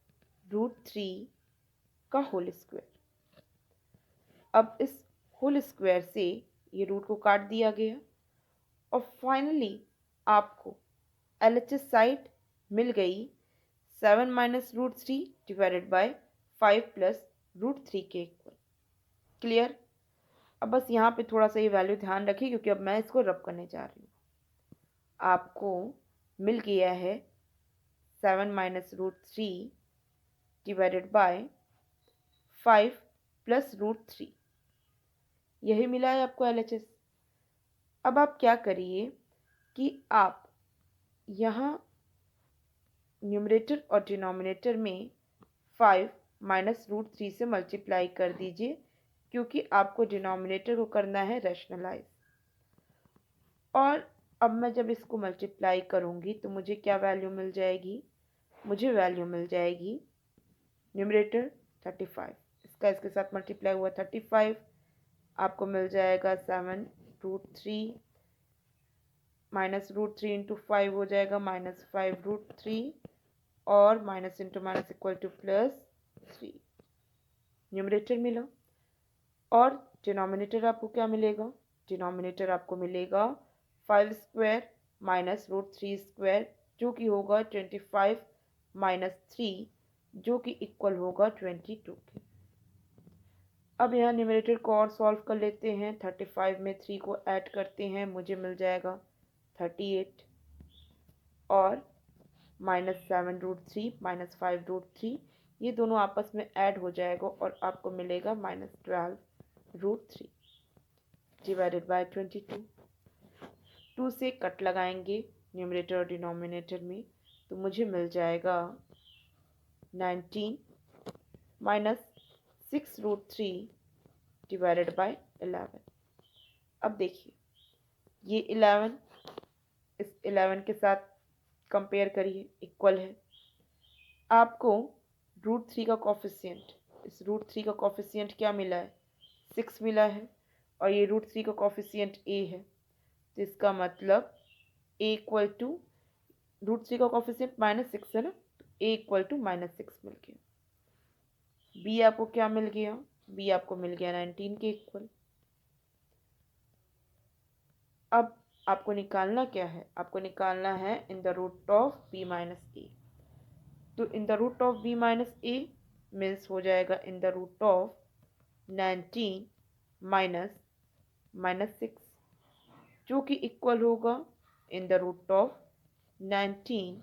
root 3 का होल स्क्वायर। अब इस होल स्क्वायर से ये रूट को काट दिया गया, और फाइनली आपको LHS साइड मिल गई 7 minus root 3 divided by 5 plus root 3 के इक्वल। क्लियर? अब बस यहाँ पे थोड़ा सा ये वैल्यू ध्यान रखिए, क्योंकि अब मैं इसको रब करने जा रही हूँ। आपको मिल गया है 7 minus root 3 divided by 5 plus root 3, यही मिला है आपको LHS। अब आप क्या करिए कि आप यहाँ न्यूमरेटर और डिनोमिनेटर में 5 माइनस रूट 3 से मल्टीप्लाई कर दीजिए, क्योंकि आपको डिनोमिनेटर को करना है रैशनलाइज। और अब मैं जब इसको मल्टीप्लाई करूँगी तो मुझे क्या वैल्यू मिल जाएगी? मुझे वैल्यू मिल जाएगी न्यूमरेटर 35, इसका इसके साथ मल्टीप्लाई हुआ 35, आपको मिल जाएगा 7 रूट 3 माइनस रूट 3 इंटू 5 हो जाएगा माइनस 5 रूट 3, और minus into minus equal two plus 3। Numerator मिला। और डिनोमिनेटर आपको क्या मिलेगा? डिनोमिनेटर आपको मिलेगा 5 स्क्वायर माइनस रूट 3 स्क्वायर, जो कि होगा 25 माइनस 3, जो कि इक्वल होगा 22 के। अब यहाँ न्यूमरेटर को और सॉल्व कर लेते हैं। 35 में 3 को ऐड करते हैं, मुझे मिल जाएगा 38, और माइनस 7 रूट 3 माइनस 5 रूट 3, ये दोनों आपस में ऐड हो जाएगा और आपको मिलेगा माइनस 12 रूट 3 डिवाइडेड बाय 22। 2 से कट लगाएंगे न्यूमरेटर और डिनोमिनेटर में, तो मुझे मिल जाएगा 19 माइनस 6 रूट 3 डिवाइडेड बाय 11। अब देखिए ये 11 इस 11 के साथ कंपेयर करिए, इक्वल है। आपको रूट 3 का कॉफिशिएंट, इस रूट 3 का कॉफिशिएंट क्या मिला है? 6 मिला है, और ये रूट 3 का कॉफिशिएंट a है। तो इसका मतलब a इक्वल टू रूट 3 का कॉफिशिएंट -6 है ना, तो a इक्वल टू -6 मिल गया। b आपको क्या मिल गया? b आपको मिल गया 19 के इक्वल। अब आपको निकालना क्या है? आपको निकालना है in the root of b minus a। तो in the root of b minus a means हो जाएगा in the root of 19 minus 6, जो कि इक्वल होगा in the root of 19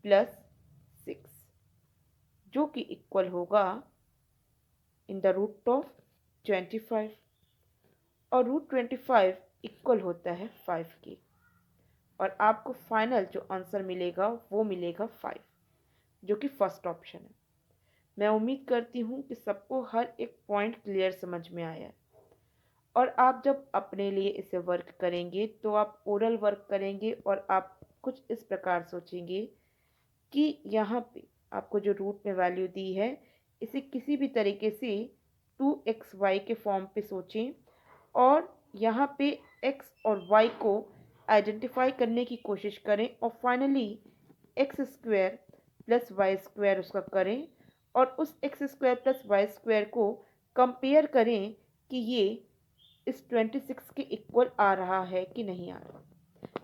plus 6, जो कि इक्वल होगा इन द रूट ऑफ 25। और √25 इक्वल होता है 5 के। और आपको फाइनल जो आंसर मिलेगा वो मिलेगा 5, जो कि फर्स्ट ऑप्शन है। मैं उम्मीद करती हूँ कि सबको हर एक पॉइंट क्लियर समझ में आया है। और आप जब अपने लिए इसे वर्क करेंगे तो आप ओरल वर्क करेंगे और आप कुछ इस प्रकार सोचेंगे कि यहाँ पे आपको जो रूट में वैल्यू दी है इसे किसी भी तरीके से 2xy के फॉर्म पे सोचें और यहाँ पे x और y को आइडेंटिफाई करने की कोशिश करें और finally x square plus Y square उसका करें और उस x square plus Y square को कंपेयर करें कि ये इस 26 के इक्वल आ रहा है कि नहीं आ रहा।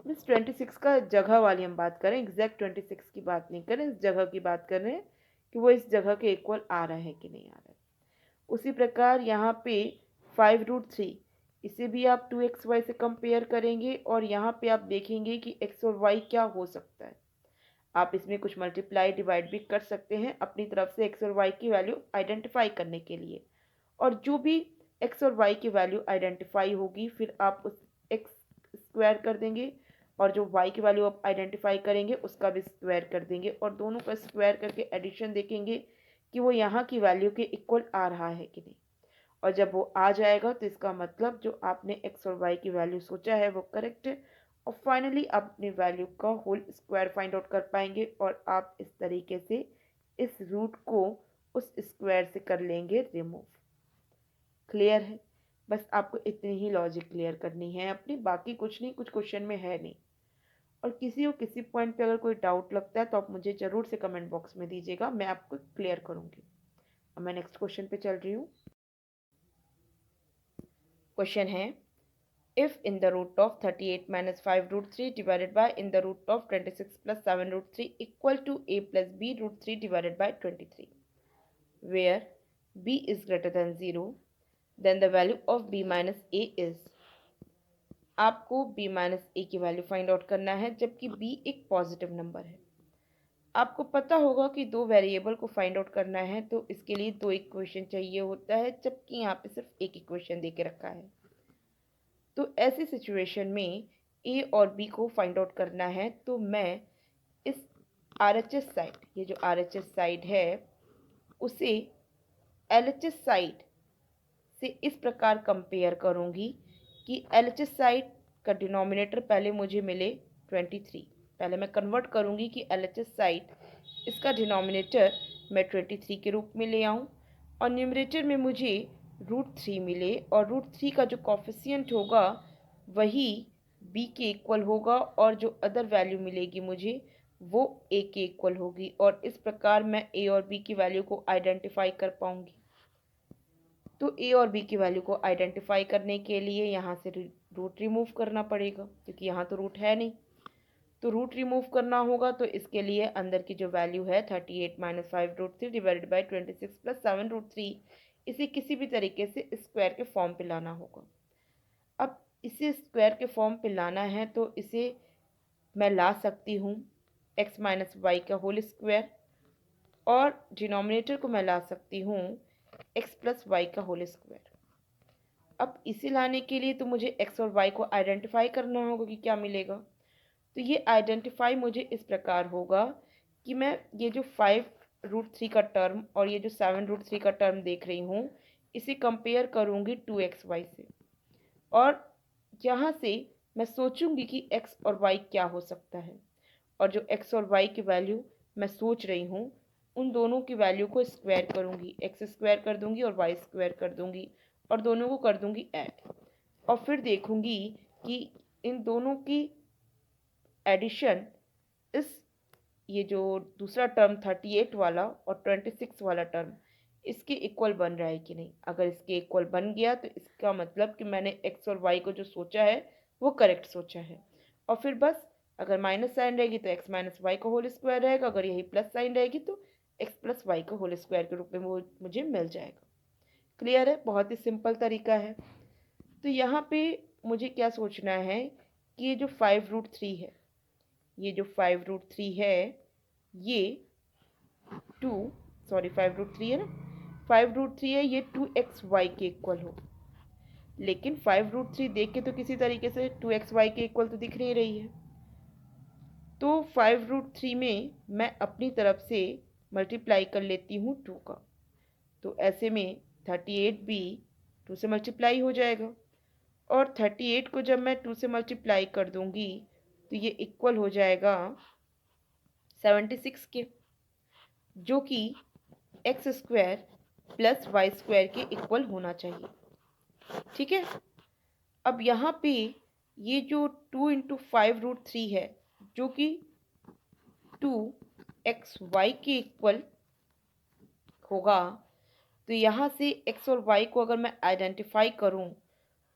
मीन्स 26 का जगह वाली हम बात करें, एग्जैक्ट 26 की बात नहीं करें, इस जगह की बात कर रहे हैं कि वो इस जगह के इक्वल आ रहा है कि नहीं आ रहा है। उसी प्रकार यहाँ पे 5√3 इसे भी आप 2xy से कंपेयर करेंगे और यहाँ पे आप देखेंगे कि x और y क्या हो सकता है। आप इसमें कुछ मल्टीप्लाई डिवाइड भी कर सकते हैं अपनी तरफ से x और y की वैल्यू आइडेंटिफाई करने के लिए। और जो भी x और y की वैल्यू आइडेंटिफाई होगी फिर आप उस x स्क्वायर कर देंगे और जो y की वैल्यू आप आइडेंटिफाई करेंगे उसका भी स्क्वायर कर देंगे और दोनों का स्क्वायर करके एडिशन देखेंगे कि वो यहाँ की वैल्यू के इक्वल आ रहा है कि नहीं। और जब वो आ जाएगा तो इसका मतलब जो आपने x और y की वैल्यू सोचा है वो करेक्ट है और फाइनली आप अपनी वैल्यू का होल स्क्वायर फाइंड आउट कर पाएंगे और आप इस तरीके से इस रूट को उस स्क्वायर से कर लेंगे रिमूव। क्लियर है? बस आपको इतनी ही लॉजिक क्लियर करनी है अपनी, बाकी कुछ नहीं, कुछ क्वेश्चन में है नहीं। और किसी को किसी पॉइंट पे अगर कोई डाउट लगता है तो आप मुझे ज़रूर से कमेंट बॉक्स में दीजिएगा, मैं आपको क्लियर करूँगी। अब मैं नेक्स्ट क्वेश्चन पे चल रही हूँ। क्वेश्चन है if in the root of 38 minus 5√3 divided by in the root of 26 plus 7√3 equal to a plus b root 3 divided by 23, where b is greater than 0, then the value of b minus a is। आपको b minus a की value find out करना है जबकि b एक positive number है। आपको पता होगा कि दो वेरिएबल को फाइंड आउट करना है तो इसके लिए दो इक्वेशन चाहिए होता है, जबकि यहाँ पे सिर्फ एक इक्वेशन दे के रखा है। तो ऐसी सिचुएशन में ए और बी को फाइंड आउट करना है तो मैं इस RHS साइड, ये जो RHS साइड है उसे LHS साइड से इस प्रकार कंपेयर करूँगी कि LHS साइड का डिनोमिनेटर पहले मुझे मिले 23। पहले मैं कन्वर्ट करूँगी कि LHS साइड इसका डिनोमिनेटर मैं 23 के रूप में ले आऊँ और न्यूमरेटर में मुझे √3 मिले और √3 का जो कॉफिशिएंट होगा वही b के इक्वल होगा और जो अदर वैल्यू मिलेगी मुझे वो a के इक्वल होगी और इस प्रकार मैं a और b की वैल्यू को आइडेंटिफाई कर पाऊँगी। तो a और b की वैल्यू को आइडेंटिफाई करने के लिए यहाँ से रूट रिमूव करना पड़ेगा क्योंकि यहाँ तो रूट है नहीं, तो रूट रिमूव करना होगा। तो इसके लिए अंदर की जो वैल्यू है 38 माइनस 5√3 डिवाइडेड बाई 26 प्लस 7√3 इसे किसी भी तरीके से स्क्वायर के फॉर्म पे लाना होगा। अब इसे स्क्वायर के फॉर्म पे लाना है तो इसे मैं ला सकती हूँ x माइनस वाई का होल स्क्वायर और डिनोमिनेटर को मैं ला सकती हूँ x प्लस वाई का होल स्क्वायर। अब इसे लाने के लिए तो मुझे x और y को आइडेंटिफाई करना होगा कि क्या मिलेगा। तो ये आइडेंटिफाई मुझे इस प्रकार होगा कि मैं ये जो 5√3 का टर्म और ये जो 7√3 का टर्म देख रही हूँ इसे कंपेयर करूँगी 2xy से और यहाँ से मैं सोचूंगी कि x और y क्या हो सकता है और जो x और y की वैल्यू मैं सोच रही हूँ उन दोनों की वैल्यू को स्क्वायर करूँगी, x स्क्वायर कर दूँगी और y स्क्वायर कर दूँगी और दोनों को कर दूँगी ऐड और फिर देखूँगी कि इन दोनों की एडिशन इस ये जो दूसरा टर्म 38 वाला और 26 वाला टर्म इसके इक्वल बन रहा है कि नहीं। अगर इसके इक्वल बन गया तो इसका मतलब कि मैंने x और y को जो सोचा है वो करेक्ट सोचा है। और फिर बस अगर माइनस साइन रहेगी तो x माइनस वाई का होल स्क्वायर रहेगा, अगर यही प्लस साइन रहेगी तो x प्लस वाई का होल स्क्वायर के रूप में वो मुझे मिल जाएगा। क्लियर है? बहुत ही सिंपल तरीका है। तो यहाँ पे मुझे क्या सोचना है कि ये जो 5√3 है, ये जो 5√3 है ये 5√3 है ना, 5√3 है ये 2xy के इक्वल हो। लेकिन 5√3 देख के तो किसी तरीके से 2xy के इक्वल तो दिख नहीं रही है। तो 5√3 में मैं अपनी तरफ से मल्टीप्लाई कर लेती हूँ 2 का। तो ऐसे में 38 भी 2 से मल्टीप्लाई हो जाएगा, और 38 को जब मैं 2 से मल्टीप्लाई कर दूंगी तो ये इक्वल हो जाएगा 76 के, जो कि x square plus Y square के इक्वल होना चाहिए। ठीक है, अब यहाँ पे ये जो 2 × 5√3 है, जो कि 2xy के इक्वल होगा, तो यहाँ से x और y को अगर मैं आइडेंटिफाई करूँ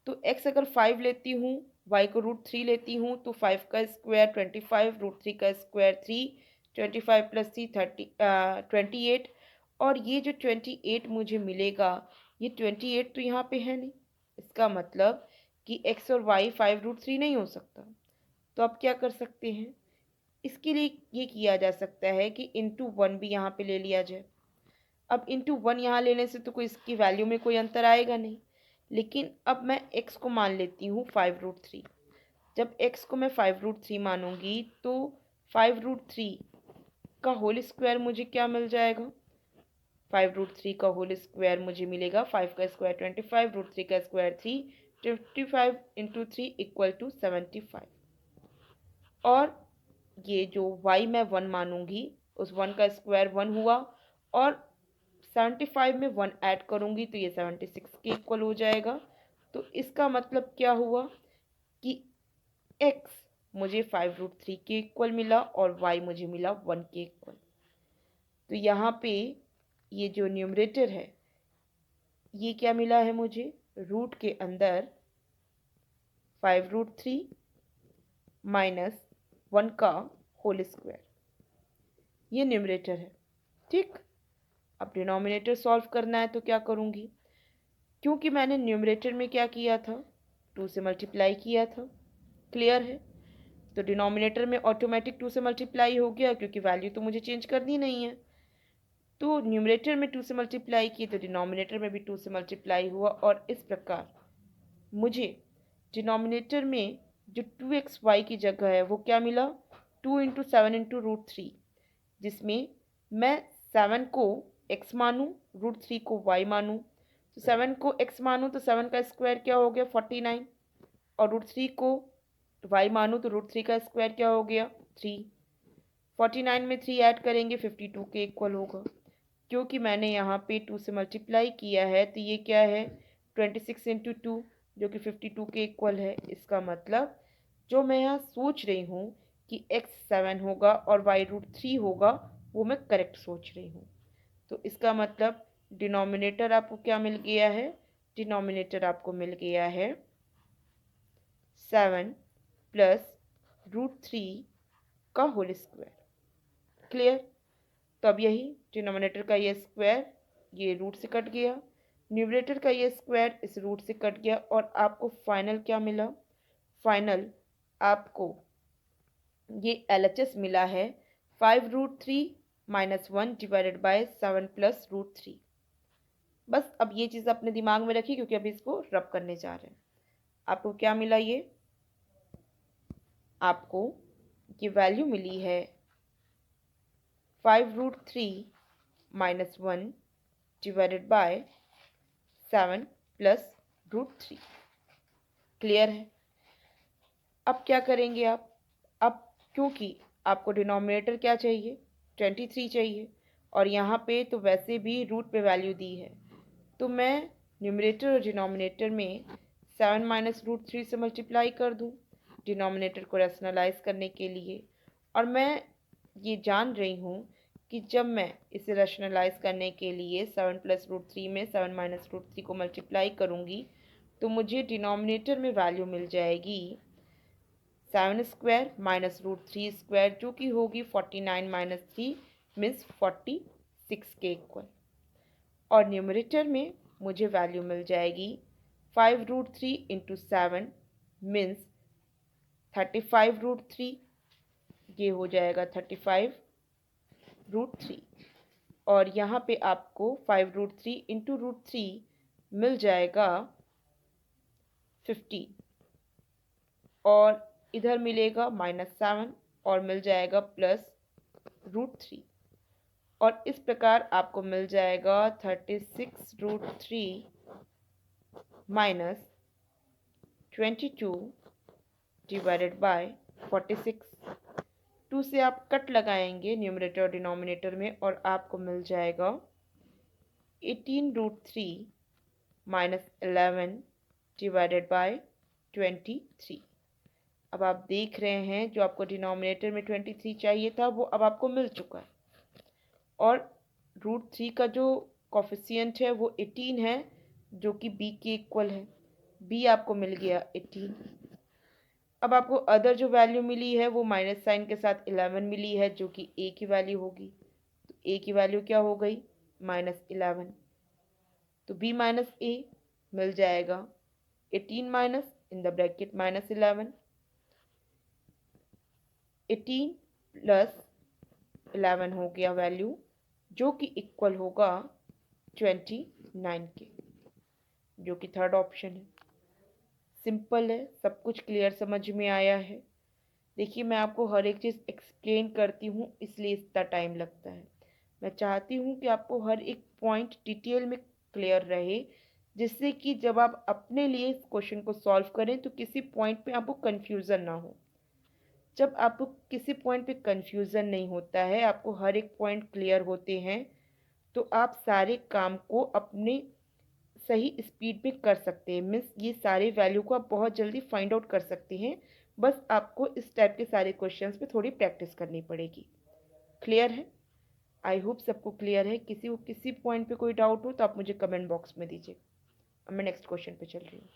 तो x अगर 5 लेती हूँ, y को √3 लेती हूँ, तो 5 का स्क्वायर 25, √3 का स्क्वायर 3, 25 + 3 28, और ये जो 28 मुझे मिलेगा, ये 28 तो यहाँ पे है नहीं, इसका मतलब कि x और y 5√3 नहीं हो सकता। तो आप क्या कर सकते हैं, इसके लिए ये किया जा सकता है कि इंटू 1 भी यहाँ पे ले लिया जाए। अब इंटू 1 यहाँ लेने से तो कोई इसकी वैल्यू में कोई अंतर आएगा नहीं, लेकिन अब मैं x को मान लेती हूँ 5√3। जब x को मैं 5√3 मानूंगी तो 5√3 का होल स्क्वायर मुझे क्या मिल जाएगा, 5√3 का होल स्क्वायर मुझे मिलेगा 5 का स्क्वायर 25, √3 का स्क्वायर 3, 55 × 3 = 75। और ये जो y मैं 1 मानूंगी, उस 1 का स्क्वायर 1 हुआ, और 75 में 1 ऐड करूंगी तो ये 76 के इक्वल हो जाएगा। तो इसका मतलब क्या हुआ कि x मुझे 5√3 के इक्वल मिला और y मुझे मिला 1 के इक्वल। तो यहाँ पे ये जो न्यूमरेटर है, ये क्या मिला है मुझे, रूट के अंदर 5√3 माइनस 1 का होल स्क्वायर, ये न्यूमरेटर है। ठीक, अब डिनोमिनेटर सॉल्व करना है तो क्या करूँगी, क्योंकि मैंने न्यूमरेटर में क्या किया था, 2 से मल्टीप्लाई किया था, क्लियर है। तो डिनोमिनेटर में ऑटोमेटिक 2 से मल्टीप्लाई हो गया, क्योंकि वैल्यू तो मुझे चेंज करनी नहीं है। तो न्यूमरेटर में 2 से मल्टीप्लाई की तो डिनोमिनेटर में भी 2 से मल्टीप्लाई हुआ, और इस प्रकार मुझे डिनोमिनेटर में जो 2xy की जगह है वो क्या मिला, 2 × 7 × √3, जिसमें मैं 7 को x मानूँ, √3 को y मानूँ। तो 7 को x मानूँ तो 7 का स्क्वायर क्या हो गया 49, और √3 को y मानूँ तो √3 का स्क्वायर क्या हो गया 3। 49 में 3 ऐड करेंगे 52 के इक्वल होगा। क्योंकि मैंने यहाँ पे 2 से मल्टीप्लाई किया है तो ये क्या है 26 × 2, जो कि 52 के इक्वल है। इसका मतलब जो मैं यहाँ सोच रही हूँ कि x 7 होगा और y √3 होगा, वो मैं करेक्ट सोच रही हूँ। तो इसका मतलब डिनोमिनेटर आपको क्या मिल गया है, डिनोमिनेटर आपको मिल गया है 7 + √3 का होल स्क्वायर। क्लियर, तो अब यही डिनोमिनेटर का ये स्क्वायर ये रूट से कट गया, न्यूमरेटर का ये स्क्वायर इस रूट से कट गया, और आपको फाइनल क्या मिला, फाइनल आपको ये LHS मिला है 5√3 - 1 / 7 + √3। बस अब ये चीज़ अपने दिमाग में रखिए, क्योंकि अभी इसको रब करने जा रहे हैं। आपको क्या मिला, ये आपको ये वैल्यू मिली है 5√3 - 1 / 7 + √3। क्लियर है। अब क्या करेंगे आप, अब क्योंकि आपको डिनोमिनेटर क्या चाहिए 23 चाहिए, और यहाँ पे तो वैसे भी रूट पे वैल्यू दी है, तो मैं न्यूमरेटर और डिनोमिनेटर में 7 - √3 से मल्टीप्लाई कर दूँ डिनोमिनेटर को रैशनलाइज करने के लिए। और मैं ये जान रही हूँ कि जब मैं इसे रैशनलाइज करने के लिए 7 + √3 में 7 - √3 को मल्टीप्लाई करूँगी तो मुझे डिनोमिनेटर में वैल्यू मिल जाएगी 7 स्क्वायर - √3 स्क्वायर, जो कि होगी 49 - 3 मीन्स 46 के इक्वल। और न्यूमरेटर में मुझे वैल्यू मिल जाएगी 5√3 × 7 मीन्स 35√3, ये हो जाएगा 35√3। और यहाँ पे आपको 5√3 × √3 मिल जाएगा 15 और इधर मिलेगा -7 और मिल जाएगा +√3 और इस प्रकार आपको मिल जाएगा 36√3 -22 डिवाइडेड बाय 46। 2 से आप कट लगाएंगे न्यूमरेटर और डिनोमिनेटर में और आपको मिल जाएगा 18√3 -11 डिवाइडेड बाय 23। अब आप देख रहे हैं जो आपको डिनोमिनेटर में 23 चाहिए था वो अब आपको मिल चुका है और √3 का जो कॉफिशिएंट है वो 18 है जो कि b के इक्वल है। b आपको मिल गया 18। अब आपको अदर जो वैल्यू मिली है वो माइनस साइन के साथ 11 मिली है जो कि a की वैल्यू होगी। तो a की वैल्यू क्या हो गई -11। तो b माइनस a मिल जाएगा 18 minus in the bracket -11। 18 plus 11 हो गया वैल्यू जो कि इक्वल होगा 29 के, जो कि थर्ड ऑप्शन है। सिंपल है, सब कुछ क्लियर समझ में आया है। देखिए मैं आपको हर एक चीज़ एक्सप्लेन करती हूँ इसलिए इतना टाइम लगता है। मैं चाहती हूँ कि आपको हर एक पॉइंट डिटेल में क्लियर रहे जिससे कि जब आप अपने लिए इस क्वेश्चन को सॉल्व करें तो किसी पॉइंट पे आपको कन्फ्यूज़न ना हो। जब आपको किसी पॉइंट पे कन्फ्यूज़न नहीं होता है, आपको हर एक पॉइंट क्लियर होते हैं, तो आप सारे काम को अपने सही स्पीड में कर सकते हैं। मीन्स ये सारे वैल्यू को आप बहुत जल्दी फाइंड आउट कर सकते हैं। बस आपको इस टाइप के सारे क्वेश्चंस पे थोड़ी प्रैक्टिस करनी पड़ेगी। क्लियर है? आई होप सबको क्लियर है। किसी को किसी पॉइंट पे कोई डाउट हो तो आप मुझे कमेंट बॉक्स में दीजिए। अब मैं नेक्स्ट क्वेश्चन पे चल रही हूँ।